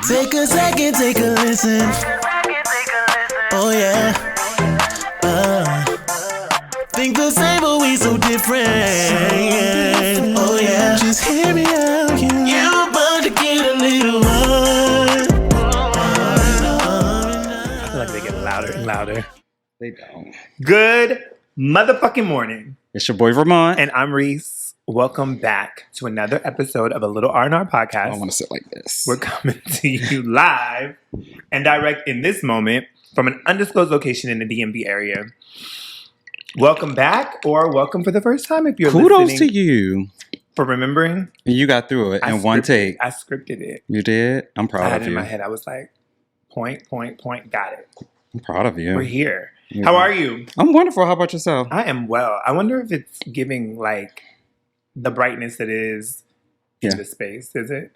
Take a second, take a listen. Oh yeah. Think the same, but we so different. Oh yeah. Just hear me out. You about to get a little one. I feel like they get louder and louder. They don't. Good motherfucking morning. It's your boy Vermont. And I'm Reese. Welcome back to another episode of A Little R&R Podcast. I don't want to sit like this. We're coming to you live and direct in this moment from an undisclosed location in the DMV area. Welcome back, or welcome for the first time if you're Kudos listening. to you For remembering. You got through it in one take. I scripted it. You did? I'm I proud had of it in you. my head. I was like, point, got it. I'm proud of you. We're here. Yeah. How are you? I'm wonderful. How about yourself? I am well. I wonder if it's giving like the brightness that is in Yeah. the space. Is it?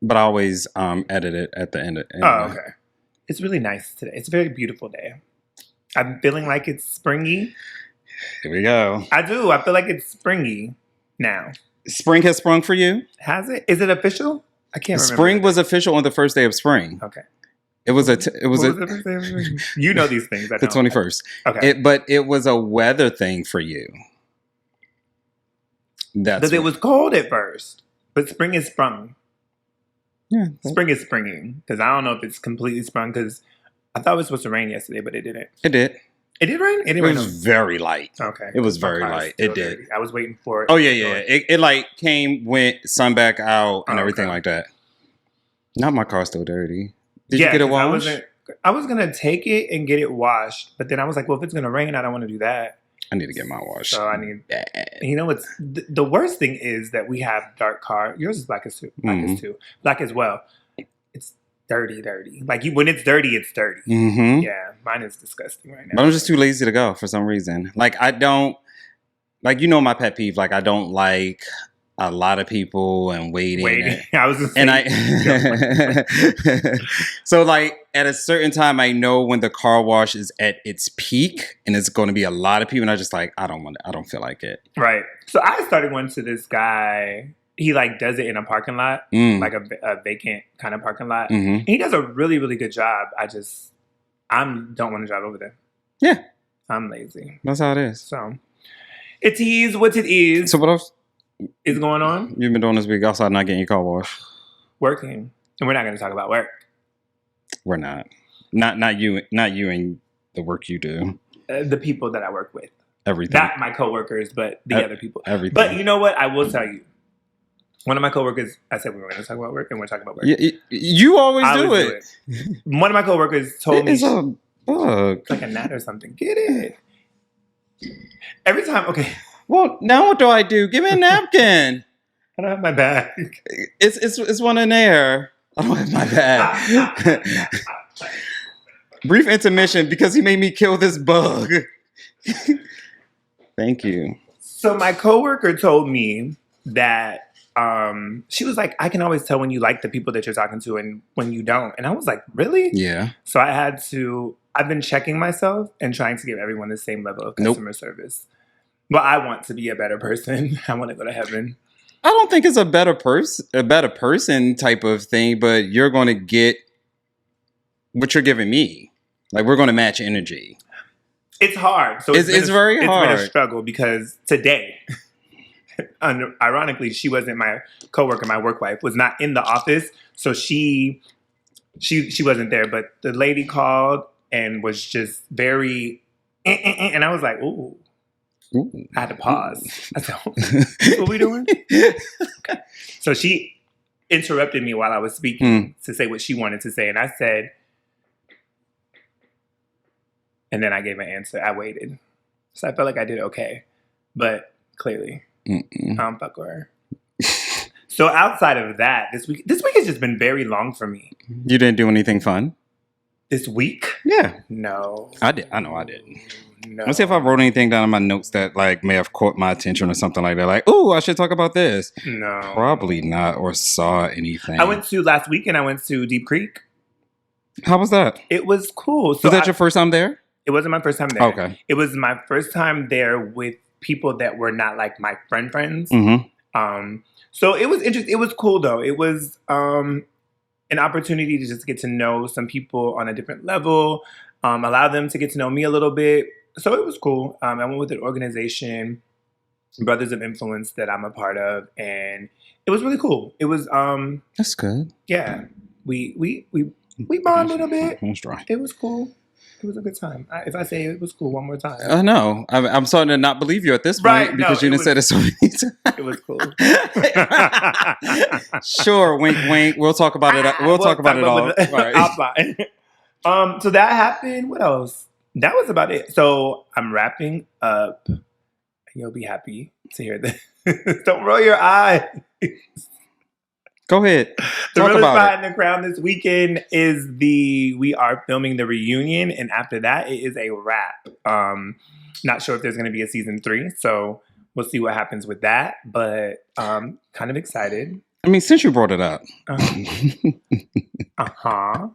But I always edit it at the end. Oh, okay. It's really nice today. It's a very beautiful day. I'm feeling like it's springy. Here we go. I do. I feel like it's springy now. Spring has sprung for you? Has it? Is it official? I can't remember. Spring was official on the first day of spring. Okay. It was You know these things. I the don't. 21st. Okay. But it was a weather thing for you. That's Because it what- was cold at first, but spring is sprung. Yeah. Spring is springing. Because I don't know if it's completely sprung. Because I thought it was supposed to rain yesterday, but it didn't. It did. It did rain? It It didn't rain. was very light. Okay. It was very My car is light. still It did. dirty. I was waiting for it. Oh yeah. It like came, went, sun back out, and Oh, everything okay. like that. Not my car's still dirty. Did Yeah, you get it 'cause washed? I was gonna take it and get it washed, but then I was like, well, if it's gonna rain, I don't want to do that. I need to get mine washed. So I need. Bad. You know what's the worst thing is that we have dark car. Yours is black as too. Black as well. It's dirty. Like when it's dirty, it's dirty. Mm-hmm. Yeah, mine is disgusting right now. But I'm just too lazy to go for some reason. Like I don't like my pet peeve. Like I don't like a lot of people and waiting. I was just And saying, so like at a certain time, I know when the car wash is at its peak and it's going to be a lot of people, and I just like I don't feel like it. right. So I started going to this guy. He like does it in a parking lot, like a vacant kind of parking lot. Mm-hmm. And he does a really, really good job. I don't want to drive over there. Yeah, I'm lazy. that's how it is. So it is what it is. So what else Is going on? you've been doing this week outside not getting your car washed? Working. And we're not going to talk about work. We're not. Not you and the work you do. The people that I work with. Everything. Not my coworkers, but the other people. Everything. But you know what? I will tell you. One of my coworkers, I said we were going to talk about work, and we're talking about work. You always I do always it. One of my coworkers told me It's a bug. like a gnat or something. Get it. Every time, okay, Well, now what do I do? Give me a napkin. I don't have my bag. It's one in there. I don't have my bag. Brief intermission because he made me kill this bug. Thank you. So my coworker told me that she was like, I can always tell when you like the people that you're talking to and when you don't. And I was like, really? Yeah. So I've been checking myself and trying to give everyone the same level of customer service. Well, I want to be a better person. I want to go to heaven. I don't think it's a better person type of thing, but you're going to get what you're giving me. Like we're going to match energy. It's hard. So It's very It's been hard. a struggle because today, ironically, she wasn't my coworker. My work wife was not in the office, so she wasn't there. But the lady called and was just very, and I was like, ooh. Ooh. I had to pause. I said, what we doing? So she interrupted me while I was speaking to say what she wanted to say. And I said, and then I gave an answer. I waited. So I felt like I did okay. But clearly, I don't fuck with her. So outside of that, this week has just been very long for me. You didn't do anything fun? This week? Yeah. No. I did. I know I did. No. Let's see if I wrote anything down in my notes that like may have caught my attention or something like that. Like, oh, I should talk about this. No. Probably not, or saw anything. Last weekend, I went to Deep Creek. How was that? It was cool. So Was that your first time there? It wasn't my first time there. Okay. It was my first time there with people that were not like my friends. Mm-hmm. So it was interesting. It was cool though. It was an opportunity to just get to know some people on a different level, allow them to get to know me a little bit. So it was cool. I went with an organization, Brothers of Influence, that I'm a part of, and it was really cool. It was That's good. yeah. We bonded a bit. That's right. It was cool. It was a good time. If I say it was cool one more time, No, I'm starting to not believe you at this point Right, because no, you it didn't say this so many times. it was cool. Sure, wink, wink. We'll talk about it. We'll talk about it all. Right. Offline. So that happened. What else? That was about it. So I'm wrapping up. You'll be happy to hear this. Don't roll your eyes. Go ahead. The Talk realest about behind the crown this weekend is we are filming the reunion, and after that, it is a wrap. Not sure if there's going to be a season 3, so we'll see what happens with that. But kind of excited. I mean, since you brought it up, Uh-huh.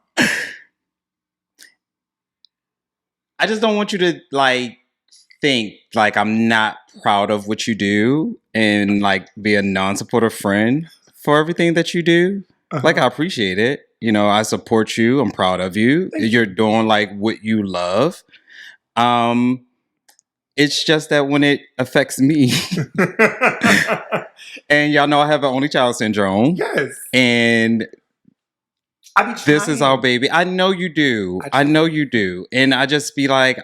I just don't want you to like think like I'm not proud of what you do and like be a non-supportive friend for everything that you do. Like, I appreciate it. You know, I support you. I'm proud of you. You're doing like what you love. It's just that when it affects me, and y'all know I have an only child syndrome. Yes. And I be this is trying. our baby. I know you do. I know you do. And I just be like,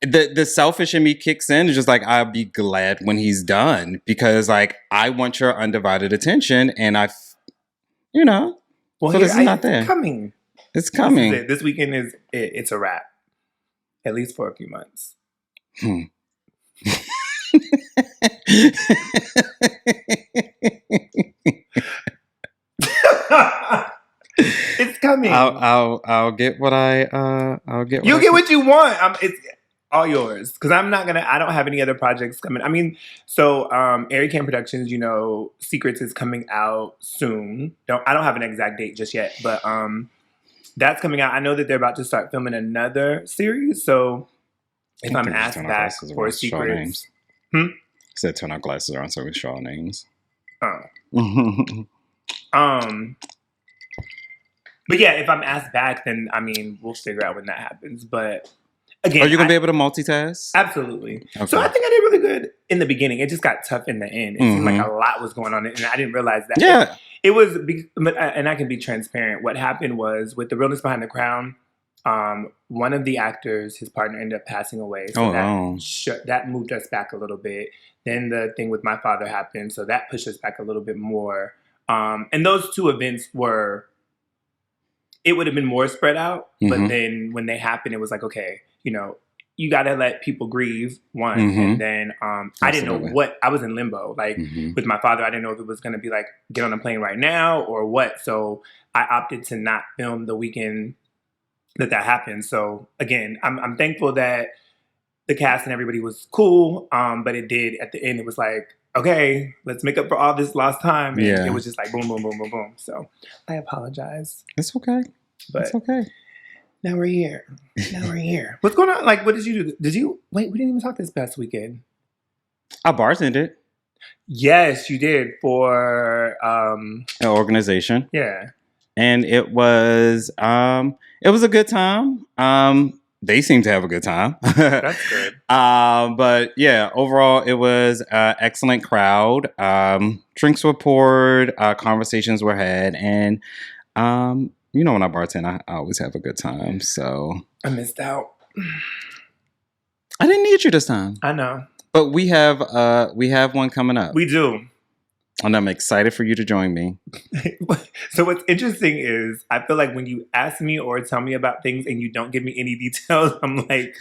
the selfish in me kicks in. It's just like, I'll be glad when he's done because like, I want your undivided attention. And you know, Well, so this is not it's there. coming. It's coming. This weekend is it's a wrap. At least for a few months. It's coming. I'll get what I'll get. You'll get what you want. It's all yours because I'm not gonna. I don't have any other projects coming. I mean, so Airy Cam Productions, you know, Secrets is coming out soon. I don't have an exact date just yet, but that's coming out. I know that they're about to start filming another series. So if I'm asked back for Secrets, said turn our glasses around so we show our names. But yeah, if I'm asked back, then I mean, we'll figure out when that happens. But again, are you gonna be able to multitask? Absolutely. Okay. So I think I did really good in the beginning. It just got tough in the end. It seemed like a lot was going on, and I didn't realize that. Yeah, it was. And I can be transparent. What happened was with The Realness Behind the Crown. One of the actors, his partner, ended up passing away. So that moved us back a little bit. Then the thing with my father happened, so that pushed us back a little bit more. And those two events it would have been more spread out. But then when they happened, it was like, okay, you know, you got to let people grieve, one. And then I didn't know I was in limbo. Like with my father, I didn't know if it was going to be like, get on a plane right now or what. So I opted to not film the weekend that happened. So again, I'm thankful that the cast and everybody was cool. But it did, at the end, it was like, okay, let's make up for all this lost time. And it was just like boom, boom, boom, boom, boom. So I apologize. It's okay. But it's okay. Now we're here. What's going on? Like, what did you do? Wait, we didn't even talk this past weekend. I bartended. Yes, you did for an organization. Yeah. And it was a good time. They seem to have a good time. That's good. But yeah, overall it was an excellent crowd. Drinks were poured, conversations were had, and you know, when I bartend, I always have a good time. So I missed out. I didn't need you this time. I know. But we have one coming up. We do. And I'm excited for you to join me. So what's interesting is I feel like when you ask me or tell me about things and you don't give me any details, I'm like,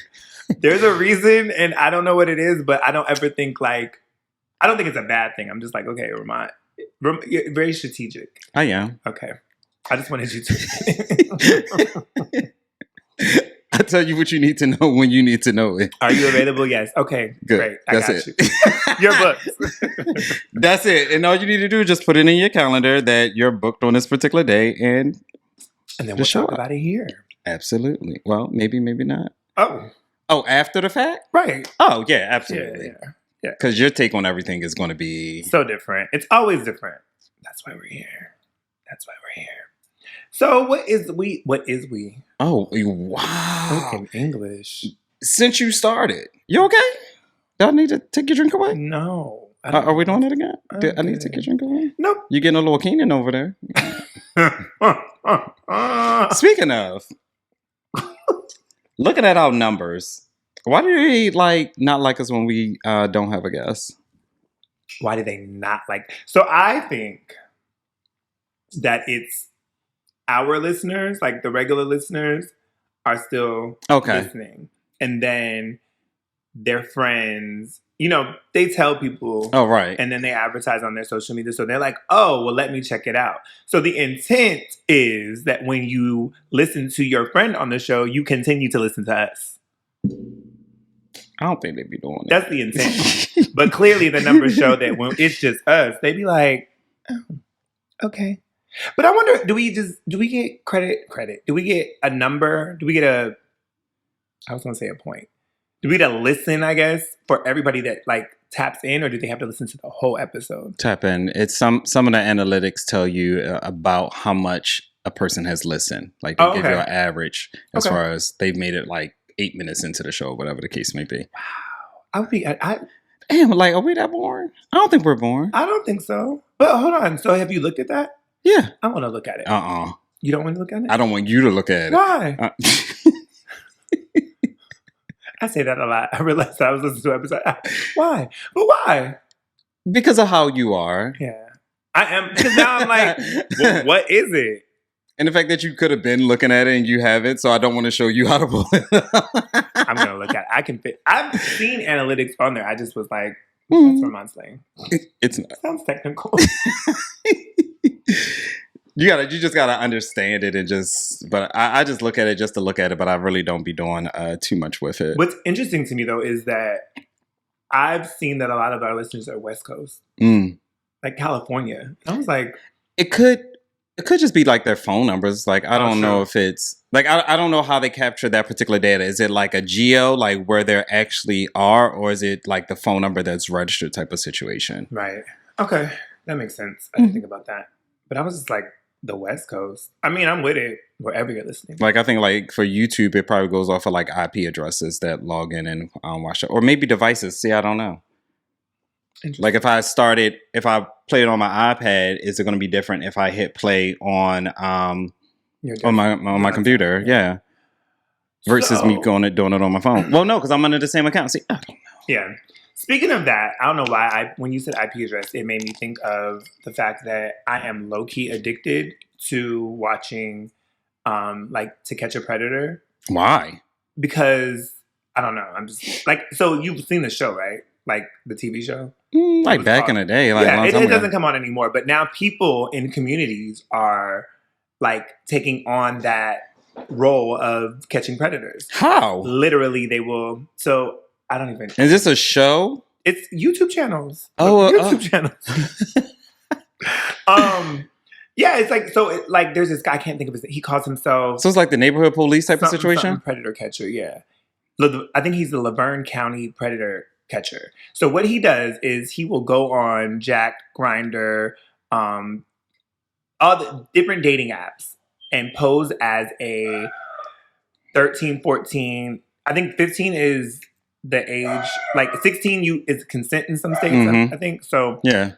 there's a reason and I don't know what it is, but I don't ever think I don't think it's a bad thing. I'm just like, okay, you're very strategic. I am. Okay. I just wanted you to. I tell you what you need to know when you need to know it. Are you available? Yes. Okay. Good. Great. That's got it. You. Your books. That's it. And all you need to do is just put it in your calendar that you're booked on this particular day, and then we'll talk about it here. Absolutely. Well, maybe not. Oh, after the fact? Right. Oh, yeah, absolutely. Yeah. Because your take on everything is going to be so different. It's always different. That's why we're here. So what is we? What is we? Oh, wow. Spoken English. Since you started. You okay? Do I need to take your drink away? No. Are we doing it again? I'm I need to take your drink away? Nope. You getting a little Keenan over there. Speaking of, looking at our numbers, why do they not like us when we don't have a guest? Why do they not like? So I think that it's our listeners, like the regular listeners, are still listening, and then their friends, they tell people. Oh, right. And then they advertise on their social media. So they're like, oh, well, let me check it out. So the intent is that when you listen to your friend on the show, you continue to listen to us. I don't think they'd be doing That's the intent. But clearly the numbers show that when it's just us, they be like, oh, okay. But I wonder, do we get credit? Do we get a number? Do we get I was going to say a point. Do we get a listen, I guess, for everybody that taps in, or do they have to listen to the whole episode? Tap in. It's some of the analytics tell you about how much a person has listened. Like they give you an average as far as they've made it 8 minutes into the show, whatever the case may be. Wow. I would be. Damn, are we that boring? I don't think we're boring. I don't think so. But hold on. So have you looked at that? Yeah. I want to look at it. You don't want to look at it? I don't want you to look at it. Why? I say that a lot. I realized that I was listening to an episode. Why? But why? Because of how you are. Yeah. I am. Because now I'm like, well, what is it? And the fact that you could have been looking at it and you haven't, so I don't want to show you how to pull it up. I'm going to look at it. I can fit. I've seen analytics on there. I just was like, that's for my slang. It's not. It sounds technical. You just gotta understand it but I just look at it just to look at it, but I really don't be doing too much with it. What's interesting to me though is that I've seen that a lot of our listeners are West Coast, like California. I was like, it could just be their phone numbers. I don't know if it's I don't know how they capture that particular data. Is it a geo, where they actually are, or is it the phone number that's registered type of situation? Right. Okay, that makes sense. I didn't think about that, but I was just like, the West Coast. I mean, I'm with it wherever you're listening. I think for YouTube, it probably goes off of IP addresses that log in and watch it, or maybe devices. See, I don't know. If I play it on my iPad, is it going to be different if I hit play on my computer? Yeah. Versus me doing it on my phone. Well, no, because I'm under the same account. See, I don't know. Yeah. Speaking of that, I don't know why when you said IP address, it made me think of the fact that I am low-key addicted to watching To Catch a Predator. Why? Because I don't know. I'm just so you've seen the show, right? The TV show? Back in the day. Yeah, it doesn't come on anymore. But now people in communities are taking on that role of catching predators. How? Literally, they will. So I don't even. Is this a show? It's YouTube channels. YouTube channels. Yeah, it's so there's this guy, I can't think of his name. He calls himself. So it's the neighborhood police type of situation? Predator catcher, yeah. I think he's the Laverne County predator catcher. So what he does is he will go on Jack, Grindr, all the different dating apps and pose as a 13, 14. I think 15 is the age, 16 is consent in some states, I think. So yeah.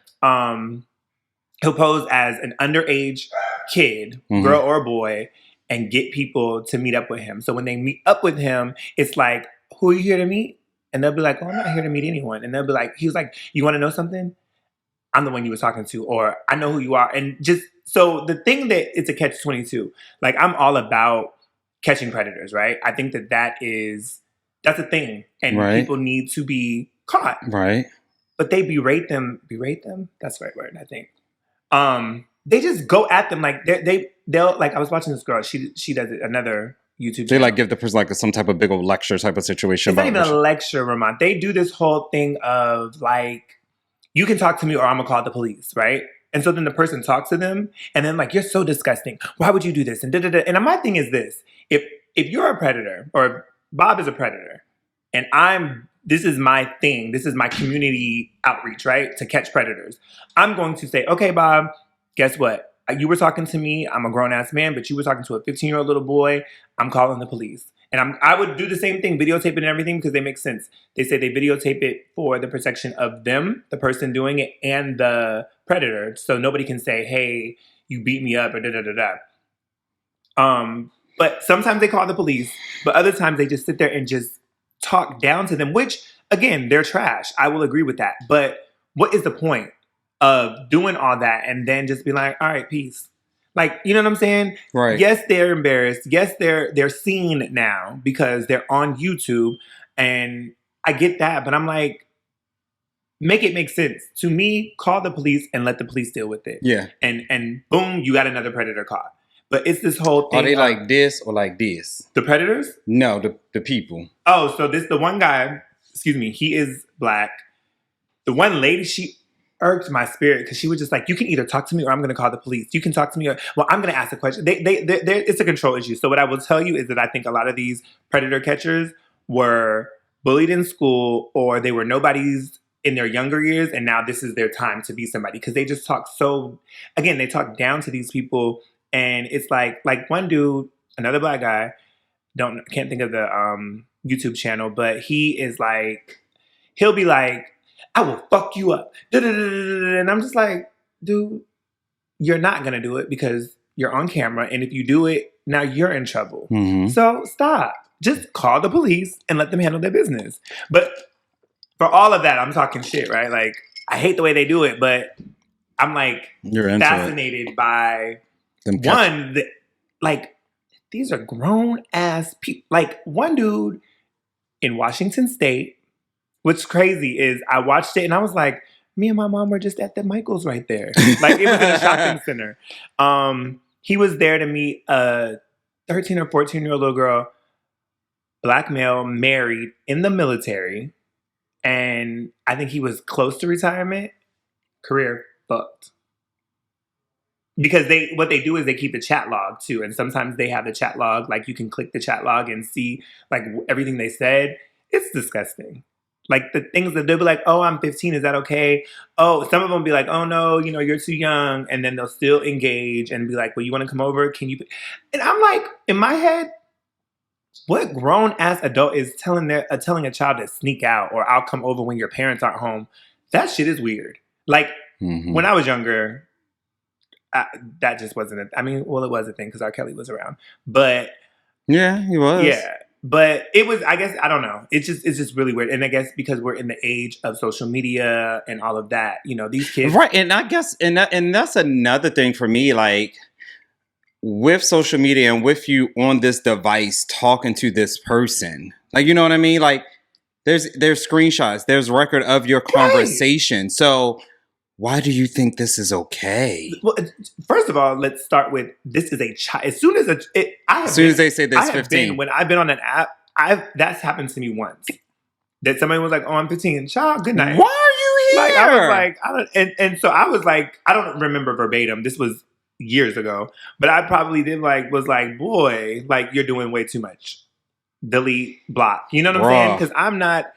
He'll pose as an underage kid, girl or boy, and get people to meet up with him. So when they meet up with him, it's like, who are you here to meet? And they'll be like, oh, I'm not here to meet anyone. And they'll be like, he was like, you want to know something? I'm the one you was talking to, or I know who you are. And just, so the thing that it's a catch-22, I'm all about catching predators, right? I think that's a thing. And people need to be caught. Right. But they berate them. That's the right word, I think. They just go at them they'll I was watching this girl. She does it, another YouTube channel. They give the person some type of big old lecture type of situation. It's not even a lecture, Ramon. They do this whole thing of you can talk to me or I'm gonna call the police, right? And so then the person talks to them and then you're so disgusting. Why would you do this? And da-da-da. And my thing is this: if you're a predator or Bob is a predator, and this is my thing. This is my community outreach, right? To catch predators. I'm going to say, okay, Bob, guess what? you were talking to me. I'm a grown ass man, but you were talking to a 15-year-old little boy. I'm calling the police. And I would do the same thing, videotape it and everything, because they make sense. They say they videotape it for the protection of them, the person doing it, and the predator. So nobody can say, hey, you beat me up or da-da-da-da. But sometimes they call the police, but other times they just sit there and just talk down to them, which, again, they're trash. I will agree with that. But what is the point of doing all that and then just be like, all right, peace? Like, you know what I'm saying? Right. Yes, they're embarrassed. Yes, they're seen now because they're on YouTube. And I get that. But I'm like, make it make sense. To me, call the police and let the police deal with it. Yeah. And boom, you got another predator caught. But it's this whole thing. Are they like this or like this? The predators? No, the people. Oh, so the one guy, excuse me, he is black. The one lady, she irked my spirit because she was just like, you can either talk to me or I'm going to call the police. You can talk to me or, well, I'm going to ask a question. It's a control issue. So what I will tell you is that I think a lot of these predator catchers were bullied in school, or they were nobodies in their younger years, and now this is their time to be somebody, because they just talk they talk down to these people. And it's like one dude, another black guy, can't think of the YouTube channel, but he is like, he'll be like, I will fuck you up. And I'm just like, dude, you're not going to do it because you're on camera. And if you do it, now you're in trouble. Mm-hmm. So stop. Just call the police and let them handle their business. But for all of that, I'm talking shit, right? Like, I hate the way they do it, but I'm like fascinated by one, like, these are grown ass people. Like, one dude in Washington State. What's crazy is I watched it and I was like, me and my mom were just at the Michaels right there. Like, it was in a shopping center. He was there to meet a 13 or 14-year-old little girl, black male, married, in the military. And I think he was close to retirement. Career fucked. Because what they do is they keep the chat log too. And sometimes they have the chat log, like you can click the chat log and see like everything they said. It's disgusting. Like the things that they'll be like, oh, I'm 15. Is that okay? Oh, some of them be like, oh no, you're too young. And then they'll still engage and be like, well, you want to come over? Can you? And I'm like, in my head, what grown ass adult is telling a child to sneak out, or I'll come over when your parents aren't home? That shit is weird. Like when I was younger, that just wasn't it was a thing because R. Kelly was around. But yeah, he was. Yeah. But it was, I guess, I don't know. It's just really weird. And I guess because we're in the age of social media and all of that, these kids. Right. And I guess, and that's another thing for me, like with social media and with you on this device talking to this person, like, you know what I mean? Like there's screenshots, there's record of your conversation. Right. So why do you think this is okay? Well, first of all, let's start with this is a child. As soon as they say this 15, when I've been on an app, that's happened to me once. That somebody was like, "Oh, I'm 15, child. Good night." Why are you here? Like I was like, I don't, and so I was like, I don't remember verbatim. This was years ago, but I probably was like, boy, like you're doing way too much. Delete, block. You know what I'm saying? Because I'm not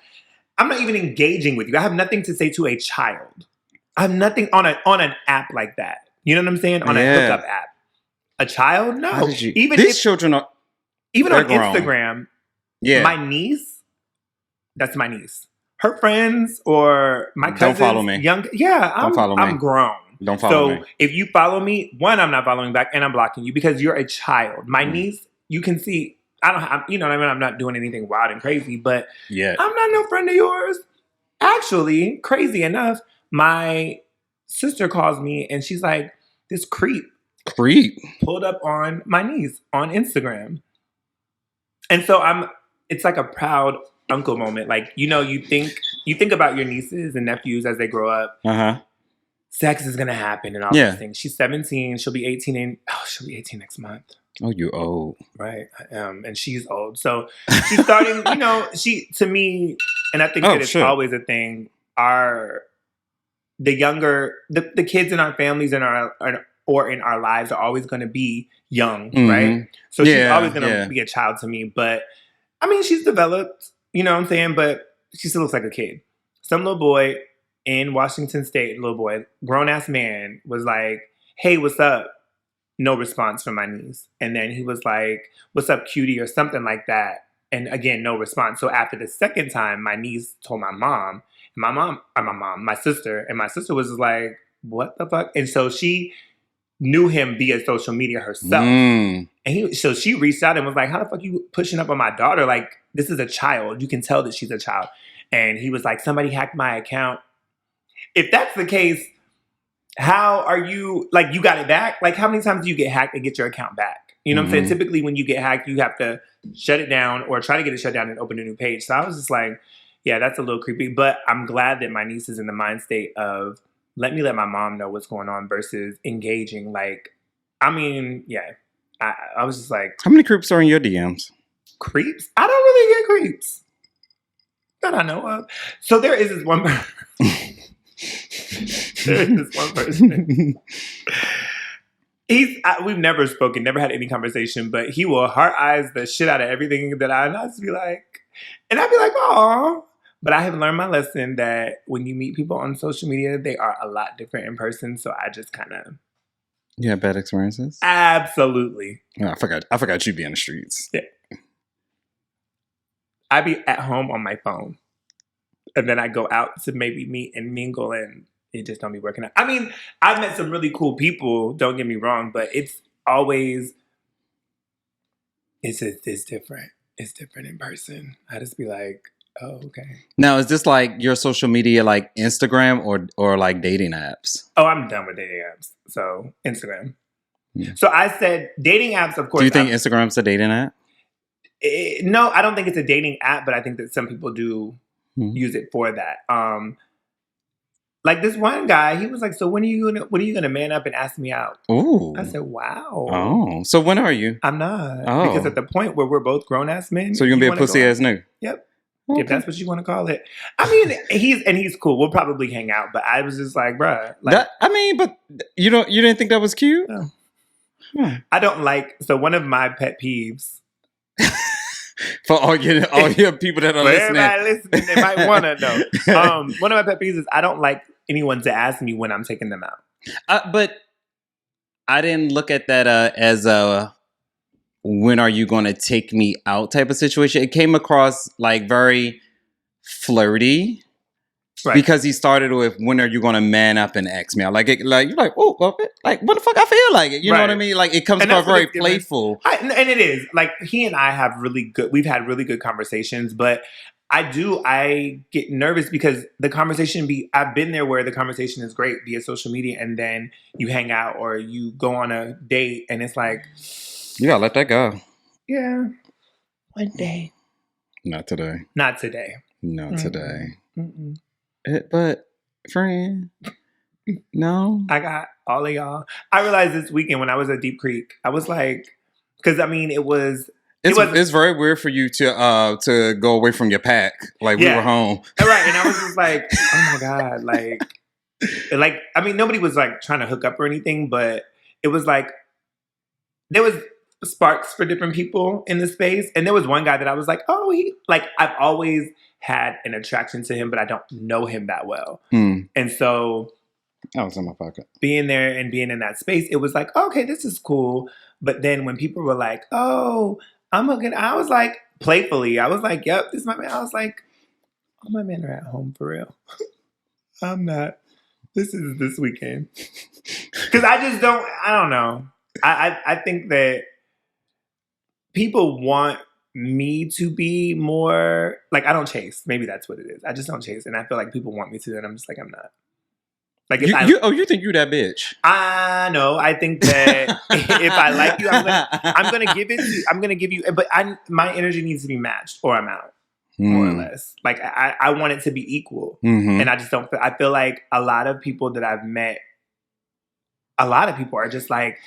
even engaging with you. I have nothing to say to a child. I have nothing on an app like that. You know what I'm saying? On a hookup app. A child? No. Children are even on grown. Instagram. Yeah. My niece, that's my niece. Her friends or my cousins. Don't follow me. Don't follow me. I'm grown. Don't follow me. So if you follow me, one, I'm not following back and I'm blocking you because you're a child. My niece, you can see, you know what I mean? I'm not doing anything wild and crazy, but I'm not no friend of yours. Actually, crazy enough, my sister calls me and she's like, this creep pulled up on my niece on Instagram. And so it's like a proud uncle moment. Like, you think about your nieces and nephews as they grow up. Uh-huh. Sex is going to happen and all these things. She's 17. She'll be 18 she'll be 18 next month. Oh, you're old. Right. I am. And she's old. So she's starting, to me, and I think that it's always a thing, the younger, the kids in our families and or in our lives are always going to be young, right? So she's always going to be a child to me. But, she's developed, you know what I'm saying? But she still looks like a kid. Some little boy in Washington State, grown-ass man, was like, hey, what's up? no response from my niece. And then he was like, "What's up, cutie?" or something like that. And again, no response. So after the second time, my niece told my mom, my sister, and my sister was like, "What the fuck?" And so she knew him via social media herself. And so she reached out and was like, "How the fuck you pushing up on my daughter? Like, this is a child. You can tell that she's a child." And he was like, "Somebody hacked my account." If that's the case, how are you, like, you got it back? Like, how many times do you get hacked and get your account back? You know what I'm saying? Typically, when you get hacked, you have to shut it down or try to get it shut down and open a new page. So I was just like, yeah, that's a little creepy. But I'm glad that my niece is in the mind state of, let me let my mom know what's going on versus engaging. Like, I mean, yeah. I was just like... How many creeps are in your DMs? Creeps? I don't really get creeps. That I know of. So there is this one person. There is this one person. We've never spoken, never had any conversation, but he will heart eyes the shit out of everything that I just be like, and I'd be like, "Oh." But I have learned my lesson that when you meet people on social media, they are a lot different in person. So I just kind of... You had bad experiences? Absolutely. Oh, I forgot you'd be in the streets. Yeah. I'd be at home on my phone. And then I go out to maybe meet and mingle, and it just don't be working out. I mean, I've met some really cool people, don't get me wrong, but it's always... It's different. It's different in person. I just be like... Oh, okay. Now, is this like your social media, like Instagram or like dating apps? Oh, I'm done with dating apps. So Instagram. Yeah. So I said dating apps, of course. Do you think Instagram's a dating app? No, I don't think it's a dating app, but I think that some people do use it for that. Like this one guy, he was like, "So when are you gonna man up and ask me out?" Ooh. I said, "Wow." Oh, so when are you? I'm not, Oh. because at the point where we're both grown ass men, so you're gonna be a pussy ass nigga. Yep. Okay. If that's what you want to call it. I mean, he's cool. We'll probably hang out, but I was just like, bruh. Like, but you didn't think that was cute? No. I don't like, so one of my pet peeves. For all your people that are listening. Everybody listening, they might want to know. One of my pet peeves is I don't like anyone to ask me when I'm taking them out. But I didn't look at that as a... when are you going to take me out type of situation. It came across like very flirty, right? Because he started with, when are you going to man up and ask me out? Like, you're like, oh, like, what the fuck I feel like it? You know what I mean? Like, it comes across very playful. And it is. Like, he and I have we've had really good conversations, but I get nervous because the conversation I've been there where the conversation is great via social media, and then you hang out or you go on a date and it's like, you gotta let that go. Yeah. One day. Not today. Not today. Not today. But, friend, no. I got all of y'all. I realized this weekend when I was at Deep Creek, I was like, because I mean, it's very weird for you to go away from your pack. Like, we were home. Right. And I was just like, oh my God. Like, I mean, nobody was like trying to hook up or anything, but it was like, there was sparks for different people in the space. And there was one guy that I was like, oh, I've always had an attraction to him, but I don't know him that well. And so I was in my pocket. Being there and being in that space, it was like, okay, this is cool. But then when people were like, oh, I was like, playfully, I was like, yep, this is my man. I was like, all my men are at home for real. I'm not. This is this weekend. Because I don't know. I think that people want me to be more, like, I don't chase. Maybe that's what it is. I just don't chase. And I feel like people want me to, and I'm just like, I'm not. Like, if you think you that bitch? I know. I think that if I like you, I'm gonna give it to you. I'm gonna give you, but my energy needs to be matched or I'm out. More or less. Like, I want it to be equal. And I just don't feel, I feel like a lot of people that I've met, a lot of people are just like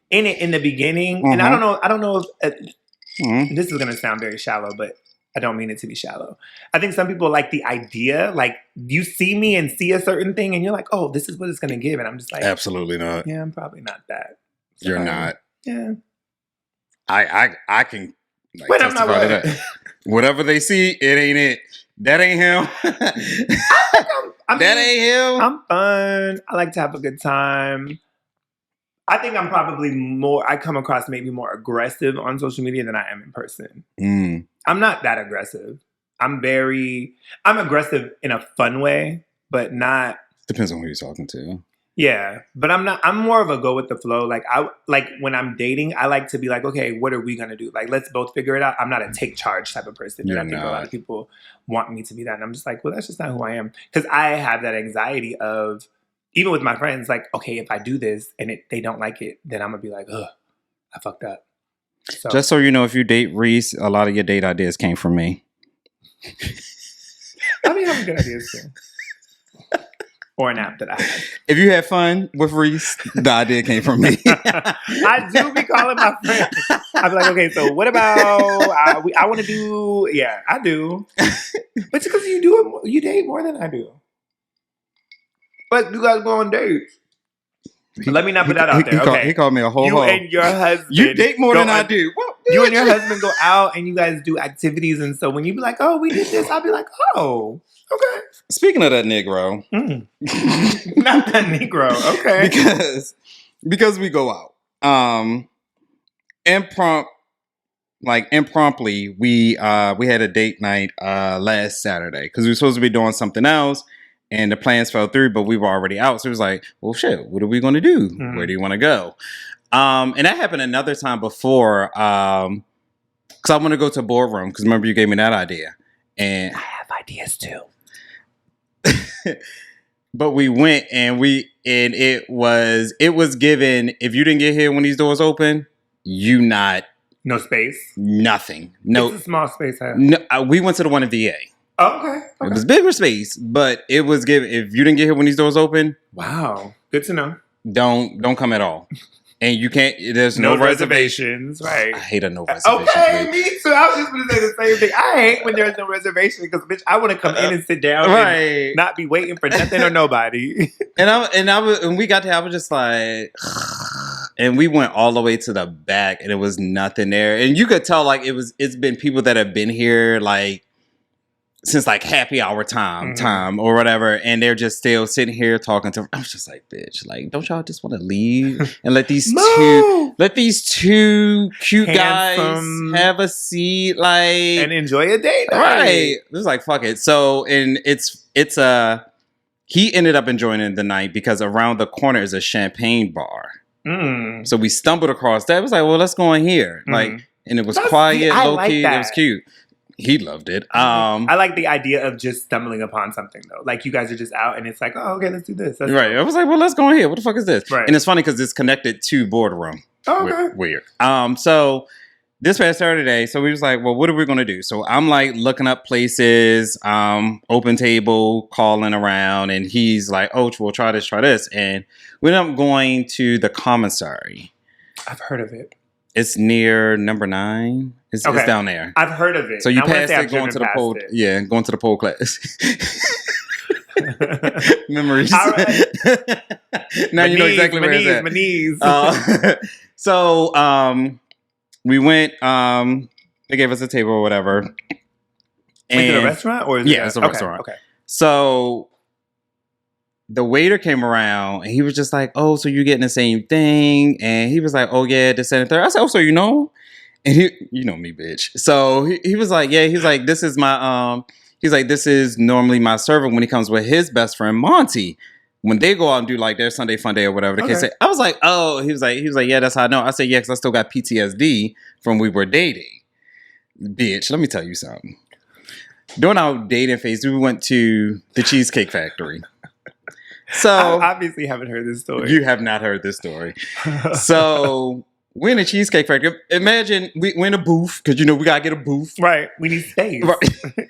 in it in the beginning. And I don't know if this is going to sound very shallow, but I don't mean it to be shallow. I think some people like the idea, like you see me and see a certain thing and you're like, oh, this is what it's going to give. And I'm just like, absolutely not. Yeah, I'm probably not that. So, you're not. Yeah. I can but I'm not to that. Whatever they see, it ain't it. That ain't him. That ain't him. I'm fun. I like to have a good time. I think I'm probably more. I come across maybe more aggressive on social media than I am in person. I'm not that aggressive. I'm aggressive in a fun way, but not. Depends on who you're talking to. Yeah, but I'm not. I'm more of a go with the flow. Like when I'm dating, I like to be like, okay, what are we gonna do? Like, let's both figure it out. I'm not a take charge type of person. And I think a lot of people want me to be that, and I'm just like, well, that's just not who I am. Because I have that anxiety of, even with my friends, like, okay, if I do this and they don't like it, then I'm gonna be like, ugh, I fucked up. So, just so you know, if you date Reese, a lot of your date ideas came from me. I mean, have good ideas too. Or an app that I have. If you had fun with Reese, the idea came from me. I do be calling my friends. I'd be like, okay, so what about, I want to do, yeah, I do. But it's because you date more than I do. But you guys go on dates. Let me not put that out there. Okay. He called me a whole You and your husband. You date more than I do. Well, you and your husband go out and you guys do activities. And so when you be like, oh, we did this, I'll be like, oh, okay. Speaking of that Negro. Not that Negro. Okay. Because we go out. Impromptly, we had a date night last Saturday because we were supposed to be doing something else. And the plans fell through, but we were already out. So it was like, well, shit, what are we going to do? Where do you want to go? And that happened another time before. Because I want to go to a boardroom. Because remember, you gave me that idea. And I have ideas too. But we went and it was given, if you didn't get here when these doors open, no space? Nothing. No. It's a small space. Huh? No, we went to the one in VA. Oh, okay. It was bigger space, but it was given. If you didn't get here when these doors open, wow, good to know. Don't come at all, and you can't. There's no reservations. Right? I hate a no reservation. Okay, me too. I was just going to say the same thing. I hate when there's no reservation because, bitch, I want to come in and sit down, and not be waiting for nothing or nobody. And we got there. I was just like, and we went all the way to the back, and it was nothing there, and you could tell like it's been people that have been here like since like happy hour time or whatever, and they're just still sitting here talking to. I was just like, bitch, like, don't y'all just want to leave and let these two cute Handsome guys have a seat, like, and enjoy a date, right? It was like, fuck it. So, and he ended up enjoying the night because around the corner is a champagne bar. So we stumbled across that. It was like, well, let's go in here, like, and it was quiet, low key. It was cute. He loved it. I like the idea of just stumbling upon something though. Like you guys are just out and it's like, oh, okay, let's do this. That's right. cool. I was like, well, let's go in here. What the fuck is this? Right. And it's funny because it's connected to boardroom. Oh, okay. Weird. So this past Saturday, so we was like, well, what are we going to do? So I'm like looking up places, open table, calling around, and he's like, oh, we'll try this. And we ended up going to the commissary. I've heard of it. It's near number 9. It's down there. I've heard of it. So you passed it going to the pole. Yeah, going to the pole class. Memories. All right. Now you know exactly where it's at. My knees. So we went. They gave us a table or whatever. Is it a restaurant or is it's a restaurant. Okay. So the waiter came around and he was just like, "Oh, so you're getting the same thing?" And he was like, "Oh yeah, this and the third." I said, "Oh, so you know?" And you know me, bitch. So he was like, "Yeah." He's like, "This is my He's like, "This is normally my server when he comes with his best friend Monty. When they go out and do like their Sunday fun day or whatever the case say." I was like, "Oh." He was like, "Yeah, that's how I know." I said, "Yeah, because I still got PTSD from we were dating." Bitch, let me tell you something. During our dating phase, we went to the Cheesecake Factory. So I obviously haven't heard this story. You have not heard this story. So we're in a Cheesecake Factory. Imagine we're in a booth because we gotta get a booth. Right. We need space. Right.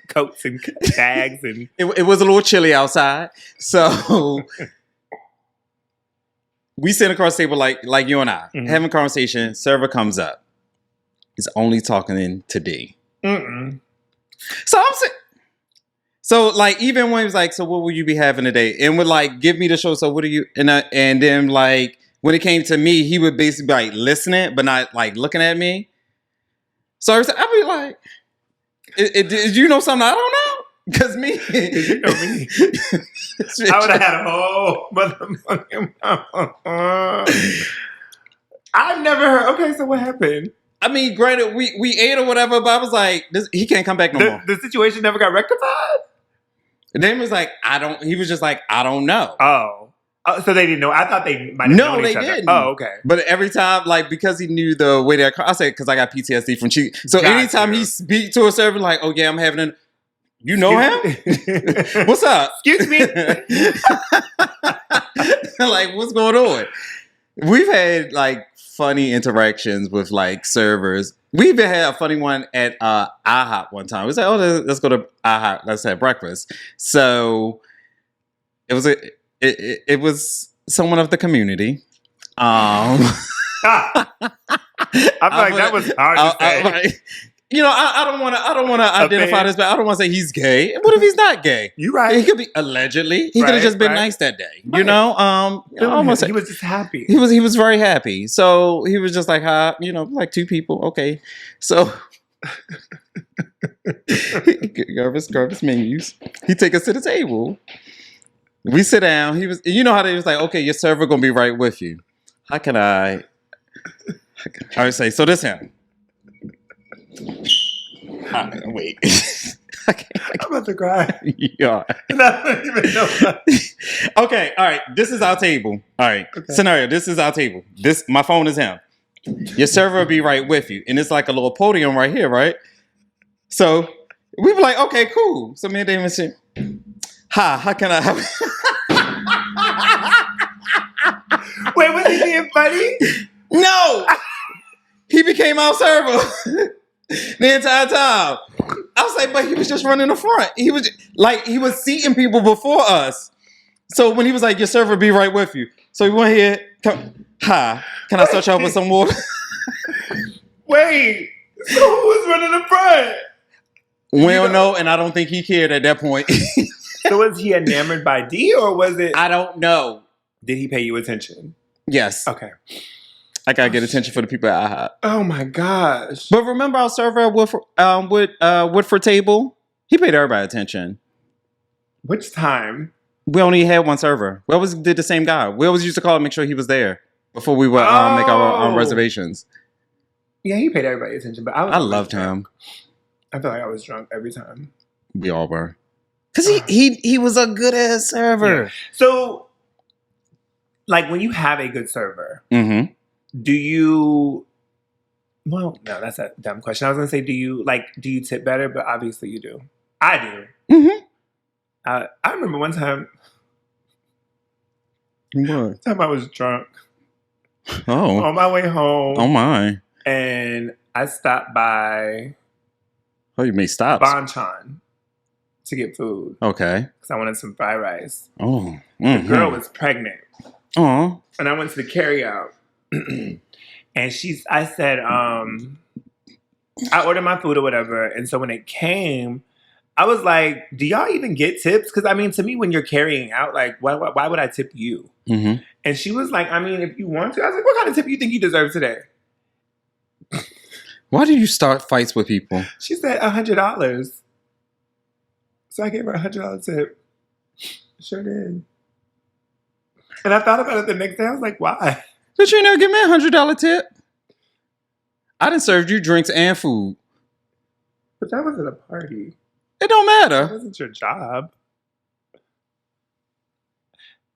Coats and bags and it was a little chilly outside. So we sit across the table like you and I, having a conversation. Server comes up. He's only talking to D. So I'm saying. So, like, even when he was like, "So what will you be having today?" And would, like, give me the show. So what are you... And then, like, when it came to me, he would basically be, like, listening, but not, like, looking at me. So I'd be like, did you know something I don't know? Because me... Because you know me. I would have had a whole motherfucking... I've never heard. Okay, so what happened? I mean, granted, we ate or whatever, but I was like, he can't come back no more. The situation never got rectified? And then he was like, he was just like, I don't know. Oh, so they didn't know. I thought they might have known each other. Didn't. Oh, okay. But every time, like, because he knew the way that I said, because I got PTSD from cheating. So anytime he speak to a server, like, oh yeah, I'm having an, you know him? What's up? Excuse me. Like, what's going on? We've had like funny interactions with like servers. We even had a funny one at IHOP one time. We said, "Oh, let's go to IHOP. Let's have breakfast." So it was someone of the community. I feel like that was hard to say. You know, I don't want to identify this, but I don't want to say he's gay. What if he's not gay? You right. He could be allegedly. He could have just been nice that day. Right. You know, I almost he was just happy. He was very happy. So he was just like, hi, you know, like two people. Okay, so Garvis menus. He take us to the table. We sit down. He was, you know how they was like, okay, your server gonna be right with you. How can I would say, so this him. Wait. I'm about to cry. Yeah. I don't even know. Okay, all right. This is our table. All right. Okay. Scenario. This is our table. My phone is him. Your server will be right with you. And it's like a little podium right here, right? So we were like, okay, cool. So me and Damon said, hi, how can I help you? Wait, was he being funny? No. He became our server. The entire time. I was like, but he was just running the front. He was seating people before us. So when he was like, your server be right with you. So we went here, hi, can I start you off with some water? Wait, so who was running the front? We don't know, and I don't think he cared at that point. So was he enamored by D, or was it? I don't know. Did he pay you attention? Yes. Okay. I gotta get attention for the people at IHOP. Oh my gosh! But remember our server at Woodford Table? He paid everybody attention. Which time? We only had one server. We always did the same guy. We always used to call and make sure he was there before we would make our reservations. Yeah, he paid everybody attention, but I loved him. I feel like I was drunk every time. We all were, because he was a good ass server. Yeah. So, like when you have a good server. Mm-hmm. Do you? Well, no, that's a dumb question. I was gonna say, do you tip better? But obviously, you do. I do. Mm-hmm. I remember one time. What? Time I was drunk. Oh. On my way home. Oh my. And I stopped by. Oh, you made stops. Bonchon to get food. Okay. Because I wanted some fried rice. Oh. Mm-hmm. The girl was pregnant. Oh. And I went to the carryout. And I said, I ordered my food or whatever. And so when it came, I was like, do y'all even get tips? Because I mean, to me, when you're carrying out, like, why would I tip you? Mm-hmm. And she was like, I mean, if you want to. I was like, what kind of tip do you think you deserve today? Why do you start fights with people? She said $100. So I gave her $100 tip. Sure did. And I thought about it the next day. I was like, why? But you never give me $100 tip. I done served you drinks and food. But that wasn't a party. It don't matter. That wasn't your job.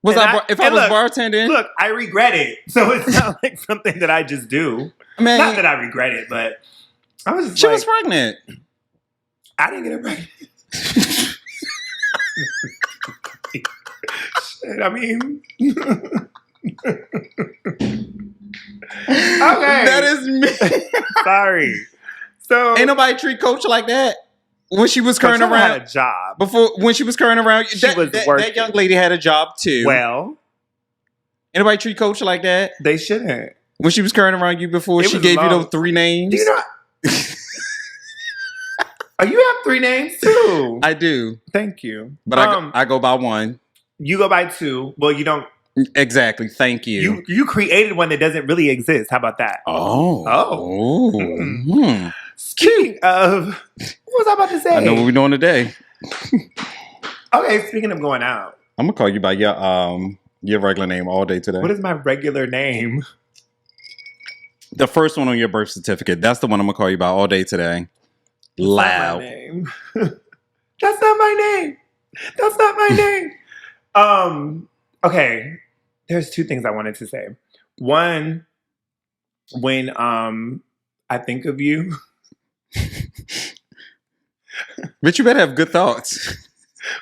If I was bartending? Look, I regret it. So it's not like something that I just do. Man, not that I regret it, but I was just she was pregnant. I didn't get her pregnant. Shit, I mean... Okay. That is me. Sorry. So ain't nobody treat Coach like that. When she was current around, had a job when she was current around. That young lady had a job too. Well, anybody treat Coach like that? They shouldn't. When she was current around you before, she gave you those 3 names. Do you know? Oh, you have 3 names too. I do. Thank you. But I go by 1. You go by 2. Well, you don't. Exactly. Thank you. You created one that doesn't really exist. How about that? Oh. Mm-hmm. Speaking of, what was I about to say? I know what we're doing today. Okay, speaking of going out, I'm gonna call you by your regular name all day today. What is my regular name? The first one on your birth certificate. That's the one I'm gonna call you by all day today. Loud. Loud. That's not my name. That's not my name. Okay. There's two things I wanted to say. One, when I think of you. But you better have good thoughts.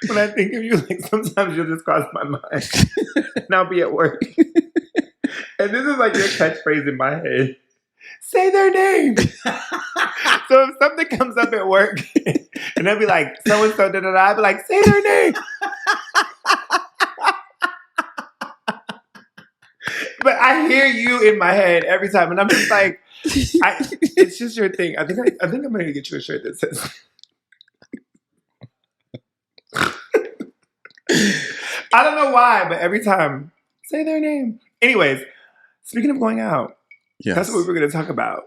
When I think of you, like sometimes you'll just cross my mind. And I'll be at work. And this is like your catchphrase in my head. Say their name. So if something comes up at work and they'll be like, so and so, da da da, I'll be like, say their name. But I hear you in my head every time, and I'm just like, it's just your thing. I think I'm gonna get you a shirt that says. I don't know why, but every time, say their name. Anyways, speaking of going out, Yes. that's what we're going to talk about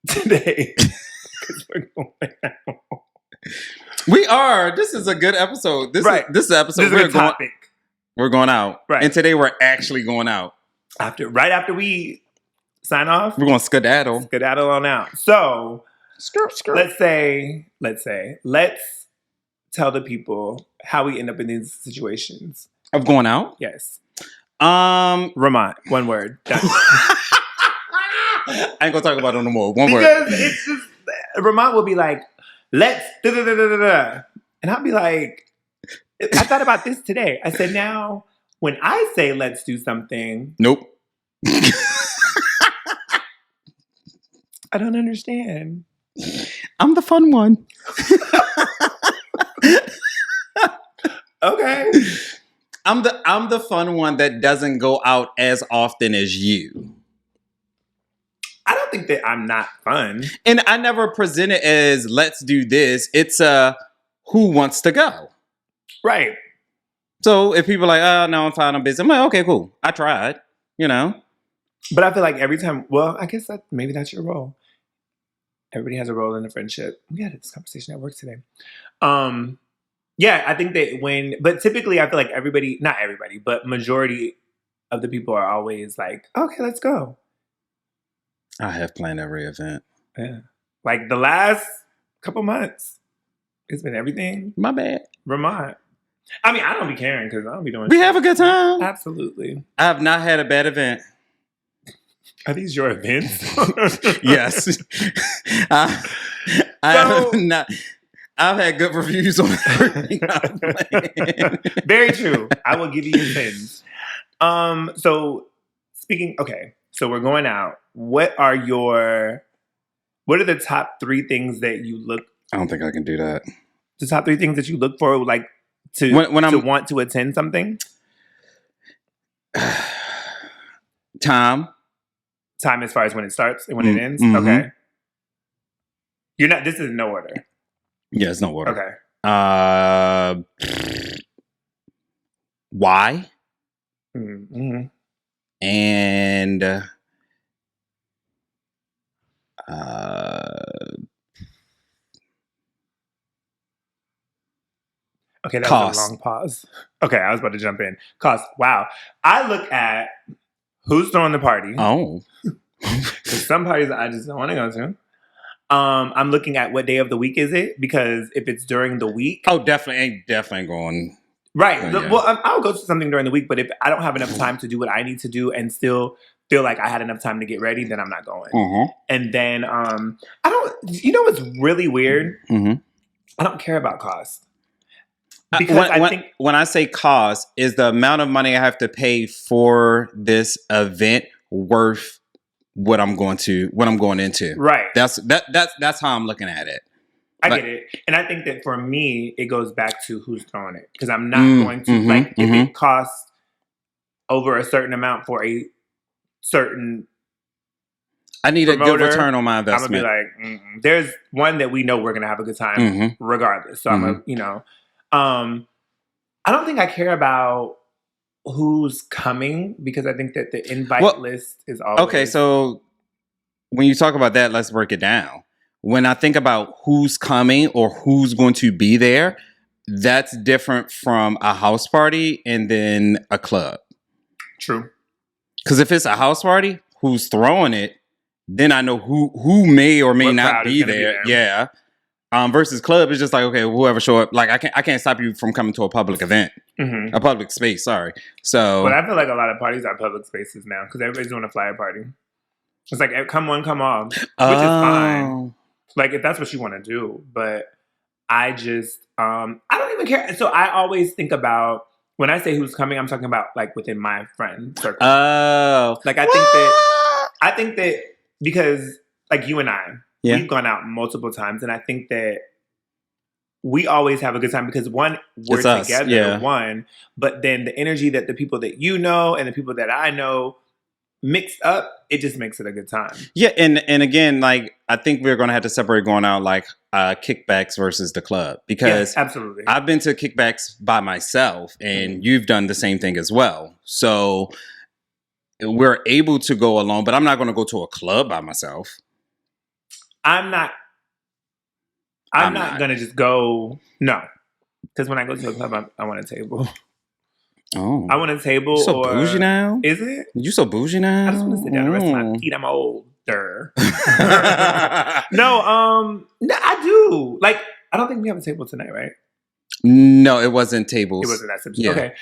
today. 'Cause we're going out. We are. This is a good episode. This Right. is the episode This is a good topic. we're going out. Right. And today we're actually going out. Right after we sign off, We're going to skedaddle. skedaddle on out. So let's tell the people how we end up in these situations. Of going out? Yes. Vermont. One word. Done. I ain't gonna talk about it no more. One word. Because it's just Vermont will be like, let's da da da da da da, and I'll be like, I thought about this today. I said, now when I say let's do something, Nope. I don't understand. I'm the fun one. Okay. I'm the fun one that doesn't go out as often as you. I don't think that I'm not fun. And I never present it as let's do this. It's who wants to go. Right. So if people are like, oh no, I'm fine, I'm busy. I'm like, okay, cool. I tried. You know? But I feel like every time, well, I guess maybe that's your role. Everybody has a role in a friendship. We had this conversation at work today. Yeah, I think that but typically I feel like not everybody, but majority of the people are always like, okay, let's go. I have planned every event. Yeah. Like the last couple months, it's been everything. My bad. Vermont. I mean, I don't be caring because I don't be doing We shit. have a good time. Absolutely. I have not had a bad event. Are these your events? Yes. I have not. I've had good reviews on everything I've planned. Very true. I will give you your pins. So we're going out. What are the top 3 things that you look? I don't think I can do that. The top 3 things that you look for, like to want to attend something. Time as far as when it starts and when it ends. Mm-hmm. Okay. You're not. This is no order. Yeah, it's no order. Okay. Why? Mm-hmm. And okay, that cost. was a long pause. Okay, I was about to jump in. Cost. Wow. I look at who's throwing the party. Oh. Because some parties I just don't want to go to. I'm looking at what day of the week is it, because if it's during the week, definitely ain't going. Right. Yeah. Well, I'll go to something during the week, but if I don't have enough time to do what I need to do and still feel like I had enough time to get ready, then I'm not going. Mm-hmm. And then I don't. You know what's really weird? Mm-hmm. I don't care about cost. Because I think when I say cost, is the amount of money I have to pay for this event worth what I'm going into? right. That's how I'm looking at it. I get it. And I think that for me, it goes back to who's throwing it. Because I'm not going to, if it costs over a certain amount for a certain I need promoter, a good return on my investment. I'm going to be like, there's one that we know we're going to have a good time regardless. So I'm going to, I don't think I care about who's coming because I think that the invite list is always... Okay, so when you talk about that, let's break it down. When I think about who's coming or who's going to be there, that's different from a house party and then a club. True. Because if it's a house party, who's throwing it then I know who may or may What not crowd is be gonna be there. there. Yeah. Versus club, it's just like, okay, whoever show up. Like I can't stop you from coming to a public event, Mm-hmm. a public space. Sorry. So But I feel like a lot of parties are public spaces now because everybody's doing a flyer party. It's like come on, come off, which is fine. Like if that's what you want to do, but I just I don't even care. So I always think about when I say who's coming, I'm talking about like within my friend circle. Oh, Like I think that because like you and I, Yeah. we've gone out multiple times, and I think that we always have a good time because one, we're It's us, together, yeah. one, but then the energy that the people that you know and the people that I know mixed up, it just makes it a good time. yeah, and again, like I think we're gonna have to separate going out like kickbacks versus the club because Yes, absolutely. I've been to kickbacks by myself, and you've done the same thing as well. So we're able to go alone, but I'm not going to go to a club by myself. I'm not I'm not. gonna just go. No, because when I go to a club, I want a table. Oh, I want a table. you so or bougie now? Is it? You so bougie now? I just want to sit down and rest my feet. I'm older. No, I do. Like, I don't think we have a table tonight, right? No, it wasn't tables. It wasn't that simple. Yeah. Okay,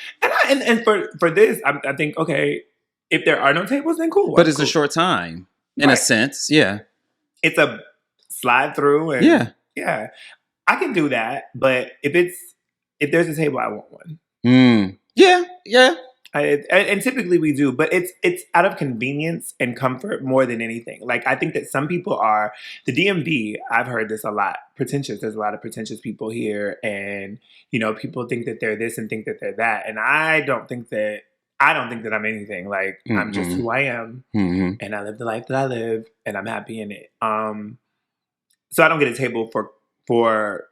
and for this, I think okay, if there are no tables, then cool. But it's cool. a short time, in a Right. sense. Yeah. It's a slide through, and Yeah. I can do that. But if there's a table, I want one. Yeah. Yeah. And typically we do, but it's out of convenience and comfort more than anything. Like I think that some people are the DMV. I've heard this a lot. Pretentious. There's a lot of pretentious people here, and people think that they're this and think that they're that. And I don't think that I'm anything. Like I'm just who I am, and I live the life that I live, and I'm happy in it. So I don't get a table for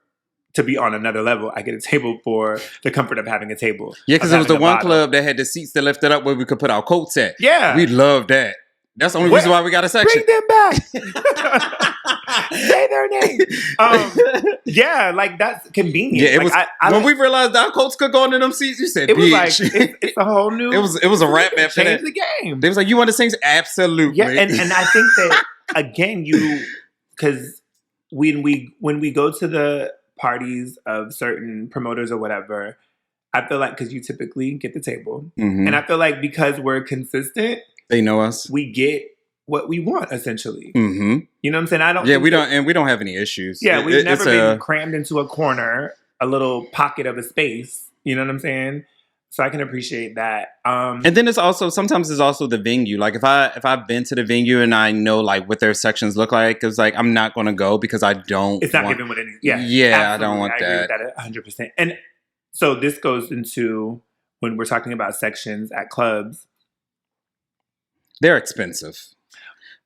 to be on another level. I get a table for the comfort of having a table. Yeah, because it was the one bottle. club that had the seats that lifted up where we could put our coats at. Yeah. We love that. That's the only reason why we got a section. Bring them back. Say their name. Yeah, like that's convenient. Yeah, it like, was I when we realized our coats could go into them seats. You said, it was "Bitch." like it's a whole new. it was a rap after change that. the game. They was like, "You want to sing?" Absolutely. Yeah, and I think that again, because when we go to the parties of certain promoters or whatever, I feel like because you typically get the table, Mhm. and I feel like because we're consistent, They know us. we get what we want essentially. Mm-hmm. You know what I'm saying? I don't. Yeah, think we that- don't, and we don't have any issues. Yeah, we've never it's been crammed into a corner, a little pocket of a space. You know what I'm saying? So I can appreciate that. And then sometimes it's also the venue. Like if I've been to the venue and I know like what their sections look like, it's like I'm not going to go because I don't. It's not want, giving what it is. Yeah, Yeah, I don't want I agree with that 100%. And so this goes into when we're talking about sections at clubs. They're expensive.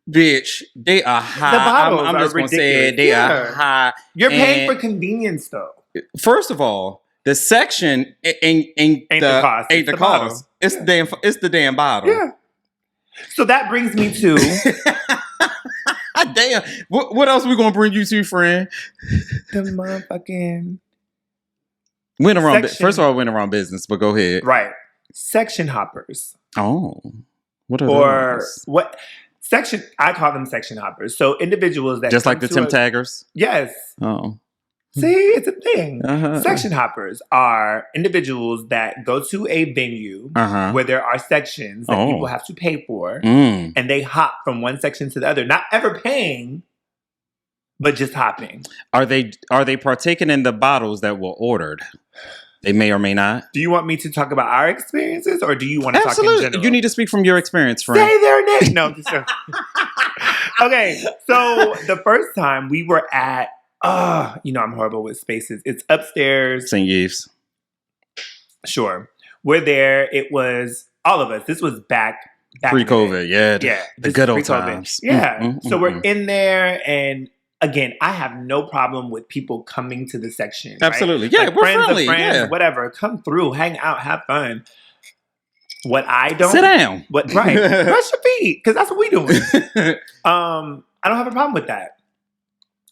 Bitch, they are high. The bottles I'm are just going to say ridiculous. it. They Yeah. are high. You're paying And- for convenience, though. First of all, the section ain't the cost, Ain't it's the the cost. bottle. It's the damn bottle. Yeah. So that brings me to Damn. What else we gonna bring you to, friend? the motherfucking Went around. Section. First of all, went around business, but go ahead. right section hoppers. Oh, what are Or those? what section? I call them section hoppers. So individuals that Just come like the to Tim a- Taggers. Yes. Oh, See, it's a thing. Uh-huh. Section hoppers are individuals that go to a venue where there are sections that Oh. people have to pay for, Mm. and they hop from one section to the other, not ever paying, but just hopping. Are they partaking in the bottles that were ordered? They may or may not. Do you want me to talk about our experiences, or do you want to talk in Absolutely. general? You need to speak from your experience, friend. Say their name. No, I'm just joking. Okay, so the first time we were at, I'm horrible with spaces. It's upstairs. St. Yves. Sure. We're there. It was all of us. This was back in the day. Pre-COVID, yeah. Yeah. The this good is old pre-COVID. times. Yeah. Mm, So we're mm. in there, and again, I have no problem with people coming to the section. right? Absolutely. Yeah, Like we're friends friendly. of friends, Yeah. whatever. Come through, hang out, have fun. What I don't Sit down. What right. Brush your feet, because that's what we doing. I don't have a problem with that.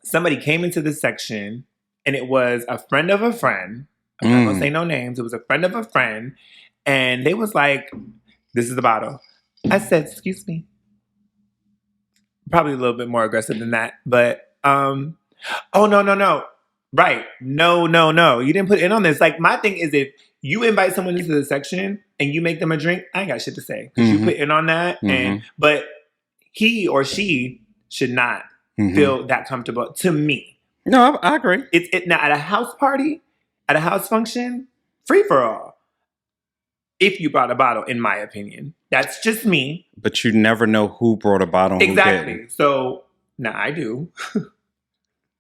Somebody came into this section, and it was a friend of a friend. I'm not gonna say no names. It was a friend of a friend, and they was like, "This is the bottle." I said, "Excuse me, Probably a little bit more aggressive than that. But oh no. Right. No. You didn't put in on this. Like my thing is if you invite someone into the section and you make them a drink, I ain't got shit to say. Because you put in on that. But he or she should not feel that comfortable to me. No, I agree. It's now at a house party, at a house function, free for all. If you brought a bottle, in my opinion. That's just me. But you never know who brought a bottle. Exactly. So now I do.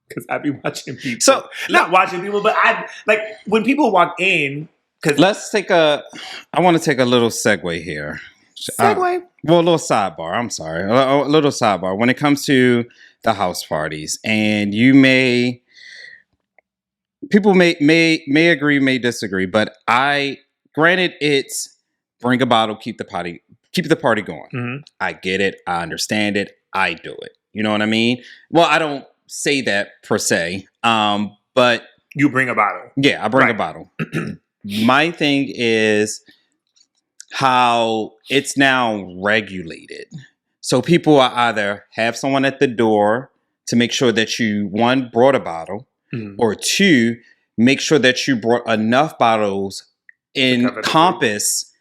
Because I be watching people. So not watching people, but I like when people walk in. Because I want to take a little segue here. Segue. Well, a little sidebar. I'm sorry, a little sidebar. When it comes to the house parties, and people may agree, may disagree, but granted, it's bring a bottle, keep the party going. Mm-hmm. I get it. I understand it. I do it. You know what I mean? Well, I don't say that per se, but you bring a bottle. Yeah, I bring a bottle. My thing is how it's now regulated. So people are either have someone at the door to make sure that you, one, brought a bottle, or two, make sure that you brought enough bottles encompass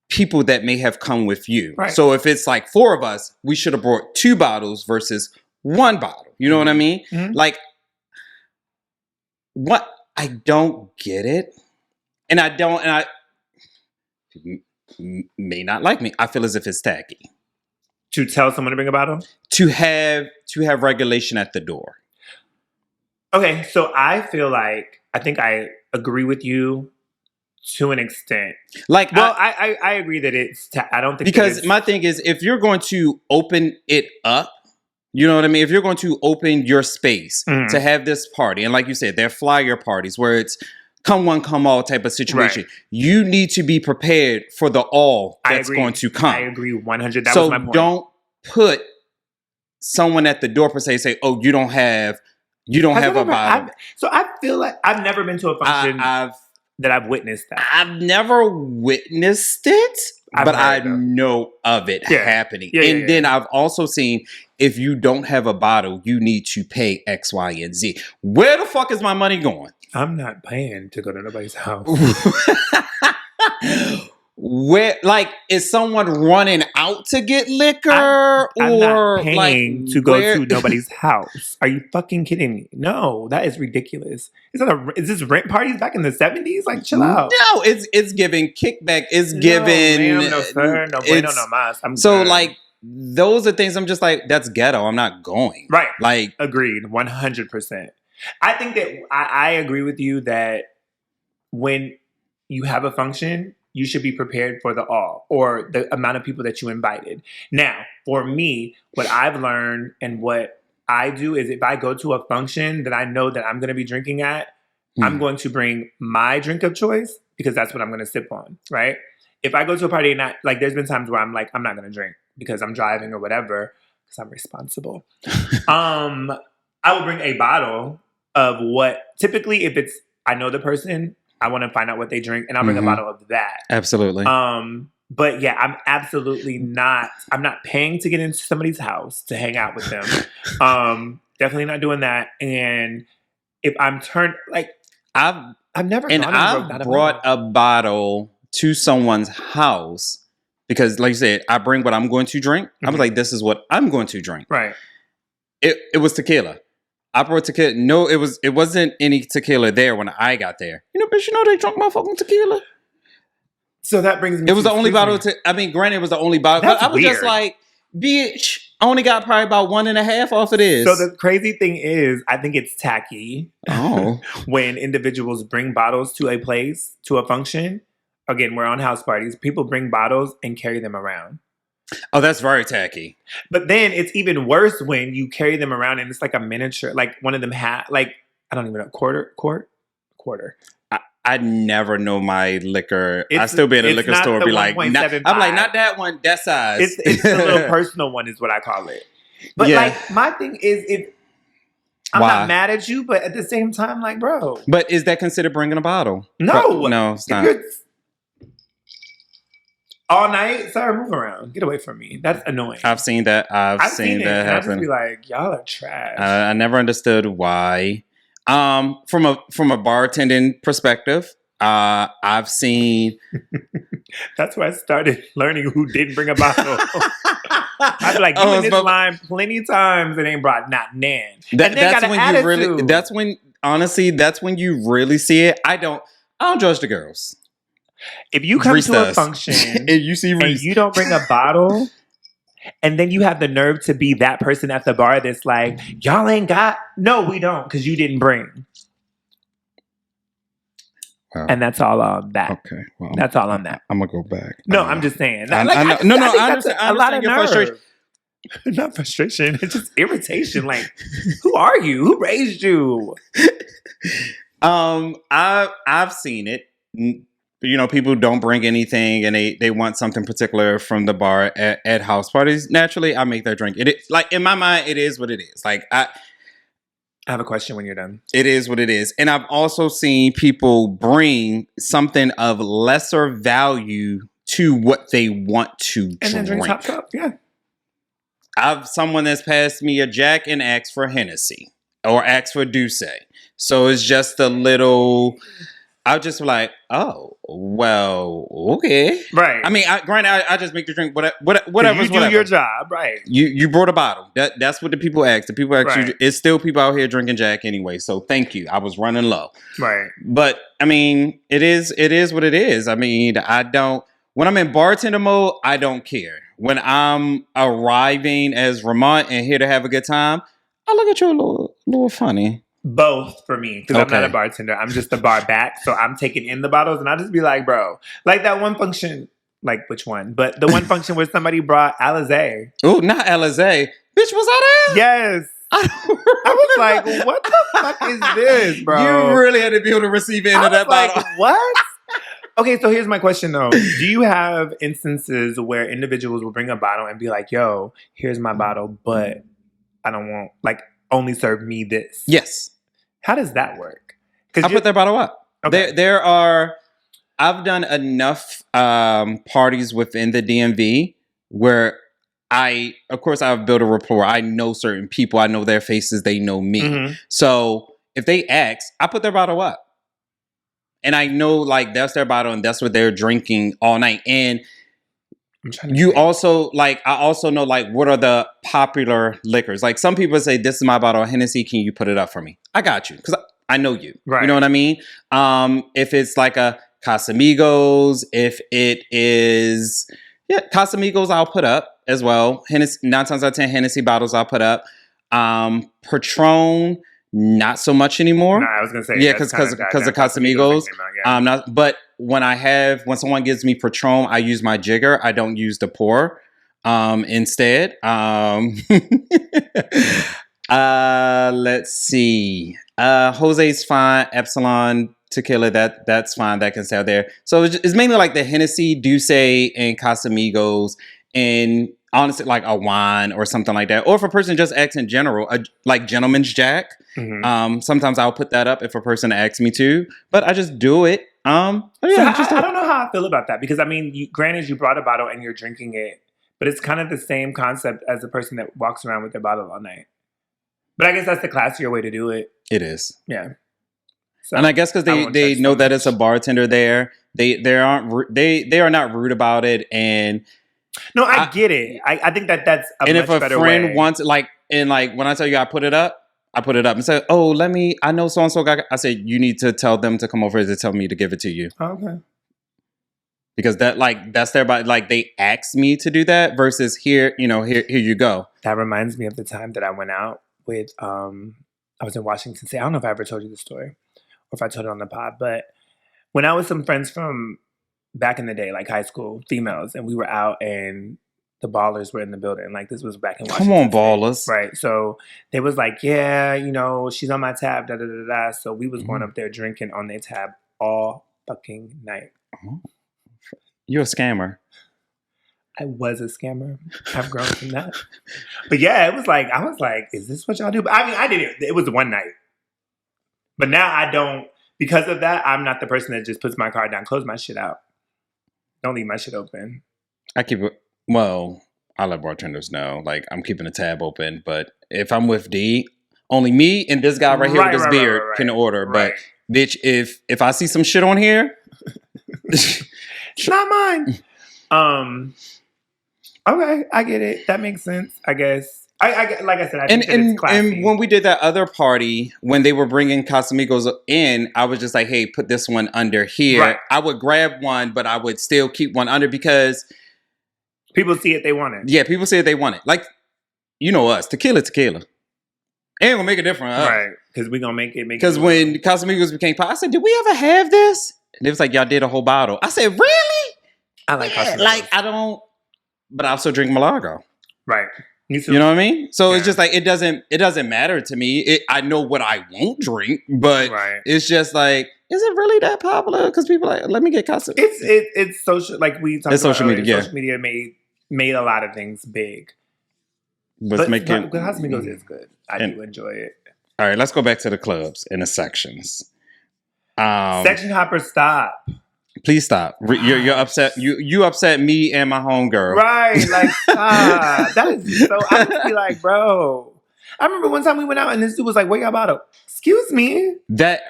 people that may have come with you. Right. So if it's like 4 of us, we should have brought 2 bottles versus 1 bottle. You know what I mean? Mm-hmm. Like, what? I don't get it. And I may not like me. I feel as if it's tacky. To tell someone to bring a bottle? To have regulation at the door. Okay, so I feel like, I think I agree with you to an extent. Like, well, I agree that it's, I don't think because my thing is, if you're going to open it up, you know what I mean? If you're going to open your space to have this party, and like you said, they're flyer parties where it's come one, come all type of situation. Right. You need to be prepared for the all that's going to come. I agree 100. That was my point. So don't put someone at the door per se, say, oh, you don't have a bottle. So I feel like I've never been to a function that I've witnessed that. I've never witnessed it, but I know of it happening. And then I've also seen, if you don't have a bottle, you need to pay X, Y, and Z. Where the fuck is my money going? I'm not paying to go to nobody's house. Where, like, is someone running out to get liquor? I'm or not paying to go to nobody's house. Are you fucking kidding me? No, that is ridiculous. Is this rent parties back in the 70s? Like, chill out. No, it's giving kickback. It's giving. Ma'am, no sir, no bueno, no mas. So like, those are things I'm just like, that's ghetto. I'm not going. Right. Like, agreed, 100%. I think that I agree with you that when you have a function, you should be prepared for the all or the amount of people that you invited. Now, for me, what I've learned and what I do is if I go to a function that I know that I'm going to be drinking at, I'm going to bring my drink of choice because that's what I'm going to sip on, right? If I go to a party and there's been times where I'm like, I'm not going to drink because I'm driving or whatever because I'm responsible. I will bring a bottle of what typically if it's, I know the person, I want to find out what they drink, and I'll bring a bottle of that. Absolutely. But yeah, I'm not paying to get into somebody's house to hang out with them. Definitely not doing that. And if I'm turned, like, I've never brought a bottle to someone's house because, like you said, I bring what I'm going to drink. I was like, this is what I'm going to drink. Right. It was tequila. I brought tequila. No, it wasn't any tequila there when I got there. Bitch, they drunk my fucking tequila. So that brings me. It was the only bottle. Granted, it was the only bottle. That's but I was weird. Just like, bitch, I only got probably about 1.5 off of this. So the crazy thing is, I think it's tacky. Oh. When individuals bring bottles to a place, to a function. Again, we're on house parties. People bring bottles and carry them around. Oh, that's very tacky. But then it's even worse when you carry them around and it's like a miniature, like one of them I don't even know, quarter. I never know my liquor. I still be in a liquor store and be like, I'm like, not that one, that size. It's the little personal one is what I call it. But like, my thing is, I'm not mad at you, but at the same time, like, bro. But is that considered bringing a bottle? No. No, it's not. all night, sir, move around. Get away from me. That's annoying. I've seen that. I've seen it, that and I just happen. be like, y'all are trash. I never understood why. From a bartending perspective, I've seen. That's where I started learning who didn't bring a bottle. I'd be like, you in this line plenty times and ain't brought not nan. That's when you really. That's when honestly, that's when you really see it. I don't judge the girls. If you come to a function and you see and you don't bring a bottle, and then you have the nerve to be that person at the bar that's like, y'all ain't got. No, we don't, because you didn't bring. Wow. And that's all on that. Okay, well, that's all on that. I'm gonna go back. No, I'm just saying. I understand. A lot of nerve. Not frustration. It's just irritation. Like, who are you? Who raised you? I've seen it. You know, people don't bring anything, and they want something particular from the bar at house parties. Naturally, I make their drink. It like in my mind, it is what it is. Like I have a question when you're done. It is what it is, and I've also seen people bring something of lesser value to what they want to and drink. Then drink top cup. Yeah. I've someone that's passed me a Jack and asked for Hennessy or asked for Douce. So it's just a little. I was just like, oh, well, okay. Right. I mean, granted, I just make the drink, whatever. You do your job, right. You brought a bottle. That's what the people asked. The people asked right. you. It's still people out here drinking Jack anyway, so thank you. I was running low. Right. But, I mean, it is what it is. I mean, when I'm in bartender mode, I don't care. When I'm arriving as Vermont and here to have a good time, I look at you a little funny. Both for me, because I'm not a bartender. I'm just the bar back, so I'm taking in the bottles, and I'll just be like, bro, like that one function, like which one? But the one function where somebody brought Alizé. Oh, not Alizé. Bitch, was I there? Yes. I was like, what the fuck is this, bro? You really had to be able to receive it into that bottle. What? Okay, so here's my question though. Do you have instances where individuals will bring a bottle and be like, yo, here's my bottle, but I don't want, like, only serve me this? Yes. How does that work? I put their bottle up. Okay. There are, I've done enough parties within the DMV where of course I've built a rapport. I know certain people. I know their faces. They know me. Mm-hmm. So if they ask, I put their bottle up. And I know like that's their bottle and that's what they're drinking all night. And you also like, I also know like what are the popular liquors. Like some people say, this is my bottle of Hennessy. Can you put it up for me? I got you. Because I know you. Right. You know what I mean? If it's like a Casamigos, if it is, Casamigos, I'll put up as well. Hennessy, 9 times out of 10 Hennessy bottles I'll put up. Patron, not so much anymore. No, I was gonna say because of Casamigos. But when someone gives me Patron, I use my jigger. I don't use the pour. Instead, let's see. Jose's fine. Epsilon tequila, that's fine. That can stay out there. So it's mainly like the Hennessy, Douce, and Casamigos, and honestly, like a wine or something like that. Or if a person just asks in general, like Gentleman's Jack. Mm-hmm. Sometimes I'll put that up if a person asks me to, but I just do it. I don't know how I feel about that because I mean, granted, you brought a bottle and you're drinking it, but it's kind of the same concept as the person that walks around with their bottle all night. But I guess that's the classier way to do it. It is. Yeah. So, and I guess because they know that it's a bartender there, they are not rude about it. And no, I get it. I think that's a and much if a better friend way. wants like when I tell you I put it up and say, oh, I know so and so guy. I say you need to tell them to come over to tell me to give it to you. Okay. Because that's their body. Like they asked me to do that versus here you go. That reminds me of the time that I went out with I was in Washington State. I don't know if I ever told you the story or if I told it on the pod, but when I was some friends from back in the day, like high school, females, and we were out and the Ballers were in the building. Like this was back in Washington. Come on, Ballers. State. Right. So they was like, yeah, she's on my tab, da da da da. So we was going up there drinking on their tab all fucking night. Oh. You're a scammer. I was a scammer. I've grown from that. But yeah, I was like, is this what y'all do? But I mean, I did it. It was one night. But now I don't, because of that, I'm not the person that just puts my card down, close my shit out. Don't leave my shit open. I keep it. Well, I let bartenders know. Like, I'm keeping a tab open. But if I'm with D, only me and this guy right here with this beard can order. Right. But bitch, if I see some shit on here, It's not mine. Okay, I get it. That makes sense. I guess. I like I said, I think that it's classy. And when we did that other party, when they were bringing Casamigos in, I was just like, hey, put this one under here. Right. I would grab one, but I would still keep one under because people see it, they want it. yeah, people say they want it. Like, you know us, tequila. Ain't gonna make a difference. Right. Because we're going to make it. Because when Casamigos became pop, I said, did we ever have this? And it was like, y'all did a whole bottle. I said, really? I like Yeah, Casamigos. like, I don't, but I also drink Malaga. Right. You You know what I mean? So Yeah. it's just like, it doesn't matter to me. I know what I won't drink, but Right. it's just like, is it really that popular? Because people are like, let me get Casamigos. It's social, like we talked It's about social earlier, media, yeah. Social media made a lot of things big. Was making. But Casamigos is good. I And- do enjoy it. All right, let's go back to the clubs and the sections. Section hopper, stop. Please stop. You're upset. You upset me and my homegirl. Right, like stop. That is so. I just be like, bro. I remember one time we went out and this dude was like, "Where your bottle?" Excuse me. That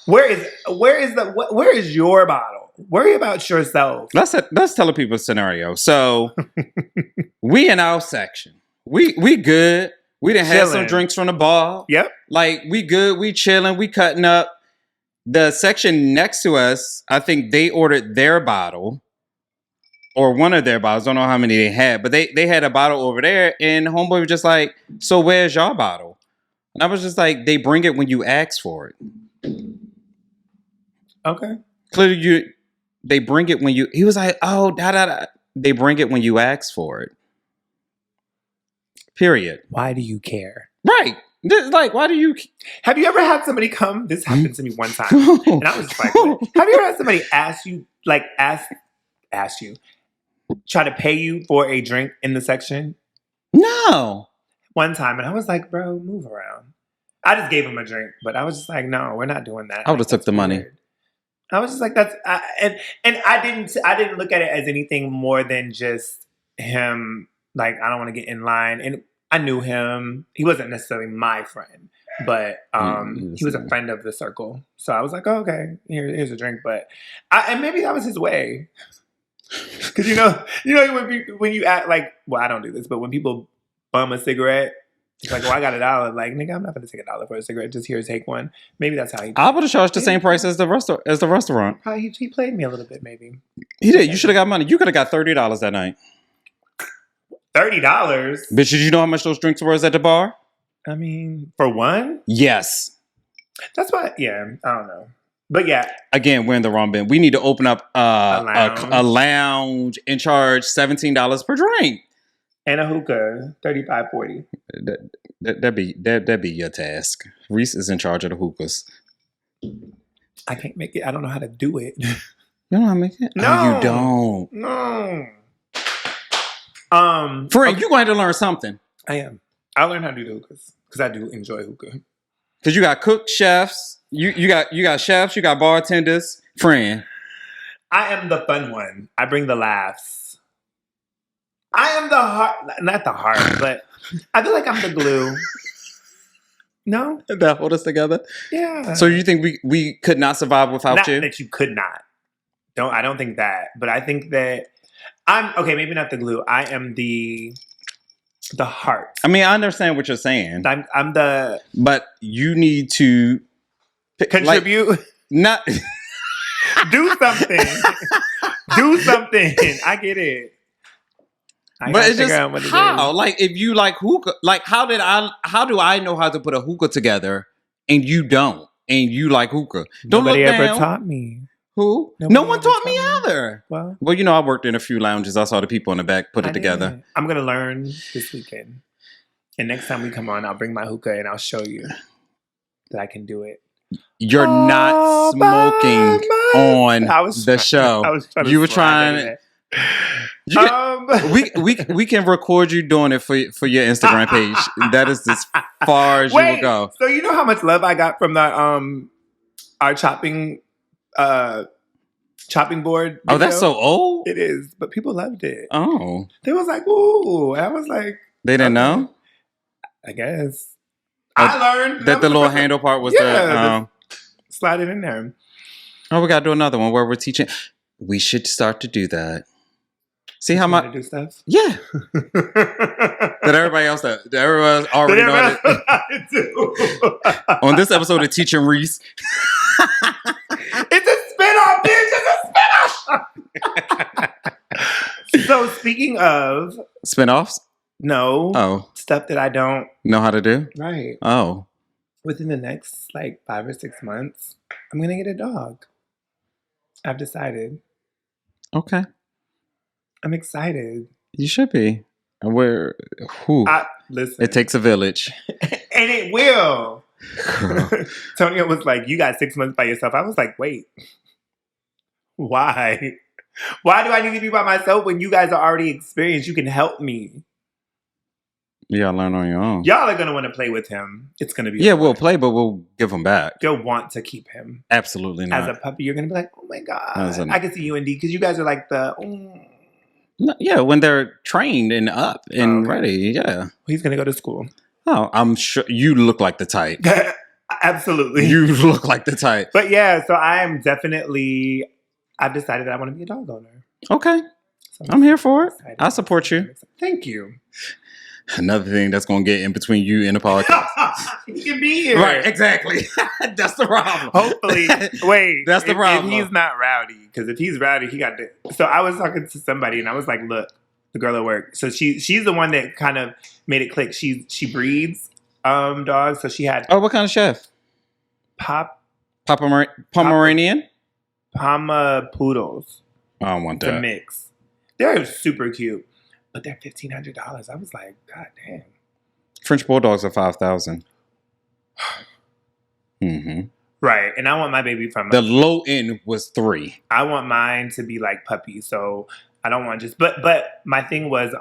Where is your bottle? Worry about yourself. let's tell the people a scenario. So we in our section. We good. We done had some Chilling. drinks from the bar. Yep. Like we good. We chilling. We cutting up. The section next to us, I think they ordered their bottle or one of their bottles. Don't know how many they had, but they had a bottle over there, and homeboy was just like, "So where's your bottle?" And I was just like, "They bring it when you ask for it." Okay. Clearly, they bring it when you. He was like, "Oh, da da da." They bring it when you ask for it. Period. Why do you care? Right. Like, why do you? Have you ever had somebody come? This happened to me one time, and I was just like, what? "Have you ever had somebody ask you, try to pay you for a drink in the section?" No. One time, and I was like, "Bro, move around." I just gave him a drink, but I was just like, "No, we're not doing that." I would've took the money. Weird. I was just like, and I didn't look at it as anything more than just him. Like, I don't want to get in line, and I knew him. He wasn't necessarily my friend, but he was a friend of the circle. So I was like, "Oh, okay, here's a drink." But and maybe that was his way, because you know when you act like, well, I don't do this, but when people bum a cigarette, it's like, "Oh, I got $1." Like, nigga, I'm not going to take $1 for a cigarette. Just here, take one. Maybe that's how he. I would have charged the same price as the restaurant. He played me a little bit, maybe. He did. You should have got money. You could have got $30 that night. $30. Bitch, did you know how much those drinks were at the bar? I mean, for one, Yes. that's why. Yeah, I don't know, but yeah, Again, we're in the wrong bin. We need to open up a lounge and charge $17 per drink. and a hookah, $35.40. That'd be your task. Reese is in charge of the hookahs. I can't make it. I don't know how to do it. You know how to make it? No. Oh, you don't. No. Friend, you're going to learn something. I am. I'll learn how to do the hookahs because I do enjoy hookah. Because you got cook chefs, you got chefs, you got bartenders. Friend. I am the fun one. I bring the laughs. I am the heart, not the heart, but I feel like I'm the glue. No? That hold us together. Yeah. So you think we could not survive without Not you? that you could not. I don't think that. But I think that I'm okay, maybe not the glue. I am the heart. I mean, I understand what you're saying, I'm the but you need to contribute. Not Do something. Do something. I get it. but it's just how? Like, if you like hookah, like how do I know how to put a hookah together and you don't, and you like hookah? Don't Nobody look ever down. taught me. Who? Nobody No one ever taught me taught me. either. Well, Well, you know, I worked in a few lounges. I saw the people in the back put it I together. did. I'm gonna learn this weekend, and next time we come on, I'll bring my hookah and I'll show you that I can do it. You're not All smoking by on I was the trying- show. I was trying to You were slide trying. that You can- in. we can record you doing it for your Instagram page. That is as far as you will go. So you know how much love I got from the our chopping chopping board. Oh, that's video. so old. It is, but people loved it. Oh, They was like, ooh. And I was like, they didn't know I guess. Oh, I learned. that the was little first- handle part was Yeah, slide it in there. Oh, we gotta do another one where we're teaching. We should start to do that. See how You wanna much? do stuff? Yeah. That everybody else that everyone already know how to. On this episode of Teaching Reese. It's a spinoff, bitch. It's a spinoff. So speaking of Spinoffs? Oh, stuff that I don't know how to do? right Oh. within the next like 5 or 6 months, I'm gonna get a dog. I've decided. Okay. I'm excited. You should be. And we're whew. Listen, It takes a village. and it will. Girl. Tonya was like, "You got 6 months by yourself." I was like, "Wait, why? Why do I need to be by myself when you guys are already experienced? You can help me. You gotta learn on your own. Y'all are gonna want to play with him. It's gonna be Yeah, we'll play, but we'll give them back. You'll want to keep him Absolutely not. as a puppy. You're gonna be like, "Oh my god, As an- I can see you and D," because you guys are like the. No, yeah, when they're trained and up and Okay. ready. Yeah. He's gonna go to school. Oh, I'm sure you look like the type. Absolutely. You look like the type. But yeah, so I'm definitely. I've decided that I want to be a dog owner. Okay. So I'm here for it. excited. I support you. Thank you. Another thing that's going to get in between you and the podcast. He can be here. Right, exactly. That's the problem. Hopefully. Wait. That's the problem. If he's not rowdy, because if he's rowdy, he got to. So I was talking to somebody and I was like, look, the girl at work. So she's the one that kind of made it click. She breeds dogs. So she had Oh, what kind of chef? Pomeranian? Pama poodles. I don't want The that. mix. They're super cute, but they're $1,500. I was like, God damn. French bulldogs are 5,000. Mm-hmm. Right, and I want my baby from. The low end was 3. I want mine to be like puppies, so I don't want just. But my thing was,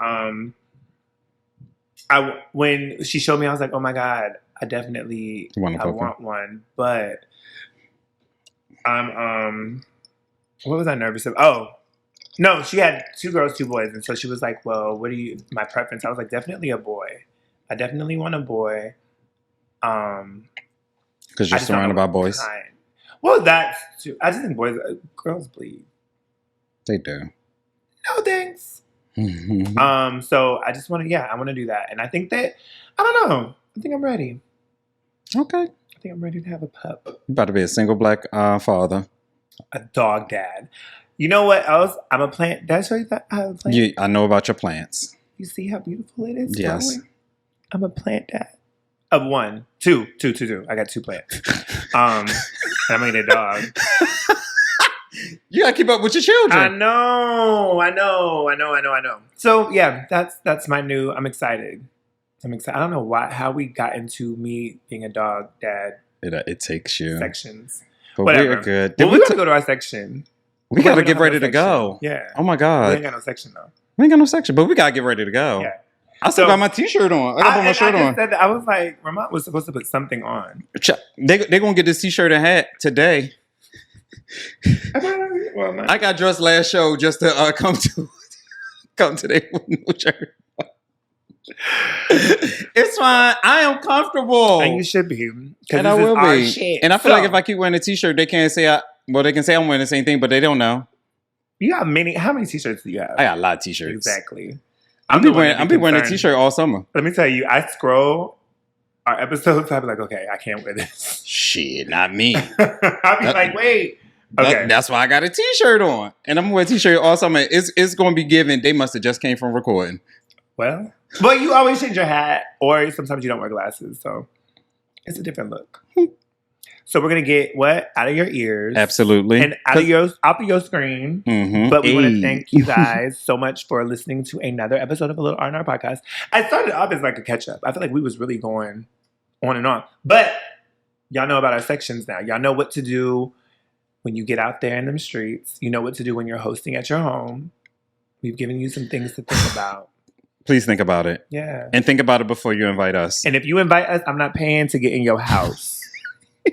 when she showed me, I was like, oh my god, I definitely Want a I puppy? want one, but what was I nervous of? Oh. No, she had 2 girls, 2 boys. And so she was like, well, what do you, my preference? I was like, definitely a boy. I definitely want a boy. Because I you're just don't surrounded know by what boys. kind. Well, that's too, I just think girls bleed. They do. No thanks. Mm-hmm. So I just want to, I want to do that. And I think that, I don't know. I think I'm ready. Okay. I think I'm ready to have a pup. You about to be a single black father. A dog dad. You know what else? I'm a plant. Did I show you that? I have a plant. I know about your plants. You see how beautiful it is? Yes. Growing? I'm a plant dad. Of 1. 2. I got 2 plants. And I'm gonna get a dog. You gotta keep up with your I children. know. So yeah, that's my new. I'm excited. I don't know how we got into me being a dog dad It takes you. sections. But Whatever. we're good. Well, we gotta go to our section. We gotta don't get have ready no to section. go. Yeah. Oh my We God. ain't got no section though. We ain't got no section, but we gotta get ready to go. Yeah. I still So- got my t-shirt on. I gotta put my shirt just on. said that. I was like, Ramon was supposed to put something on. They gonna get this t-shirt and hat today. Well, I got dressed last show just to come today with no shirt. It's fine. I am comfortable. and you should be. And I will be. Shit. And I feel So, like if I keep wearing a t-shirt, they can't say they can say I'm wearing the same thing, but they don't know. you got how many t-shirts do you have? I got a lot of t-shirts. Exactly. I'm the one that be wearing a concerned. t-shirt all summer. Let me tell you, I scroll our episodes. I'll be like, okay, I can't wear this. Shit, not me. I'll be like, wait. Okay. That's why I got a t-shirt on. And I'm gonna wear a t-shirt all summer. It's gonna be given. They must have just came from recording. Well, you always change your hat, or sometimes you don't wear glasses, so it's a different look. So we're gonna get what out of your ears, Absolutely. and out of your screen. Mm-hmm. But we want to thank you guys so much for listening to another episode of A Little R&R Podcast. I started off as like a catch-up. I feel like we was really going on and on. But y'all know about our sections now. Y'all know what to do when you get out there in them streets. You know what to do when you're hosting at your home. We've given you some things to think about. Please think about it. Yeah. And think about it before you invite us. And if you invite us, I'm not paying to get in your house.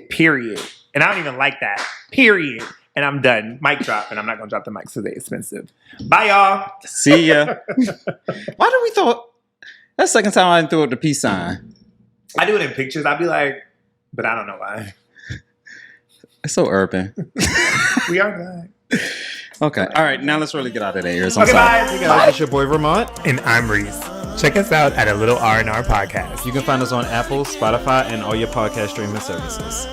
Period. And I don't even like that. Period. And I'm done. Mic drop. And I'm not going to drop the mics because they're expensive. Bye, y'all. See ya. Why do we throw... That's the second time I didn't throw up the peace sign. I do it in pictures. I'll be like, but I don't know why. It's so urban. We are back. Okay. All right. Now let's really get out of the ears. Okay, bye. Hey guys, it's your boy Vermont. And I'm Reese. Check us out at A Little R&R Podcast. You can find us on Apple, Spotify, and all your podcast streaming services.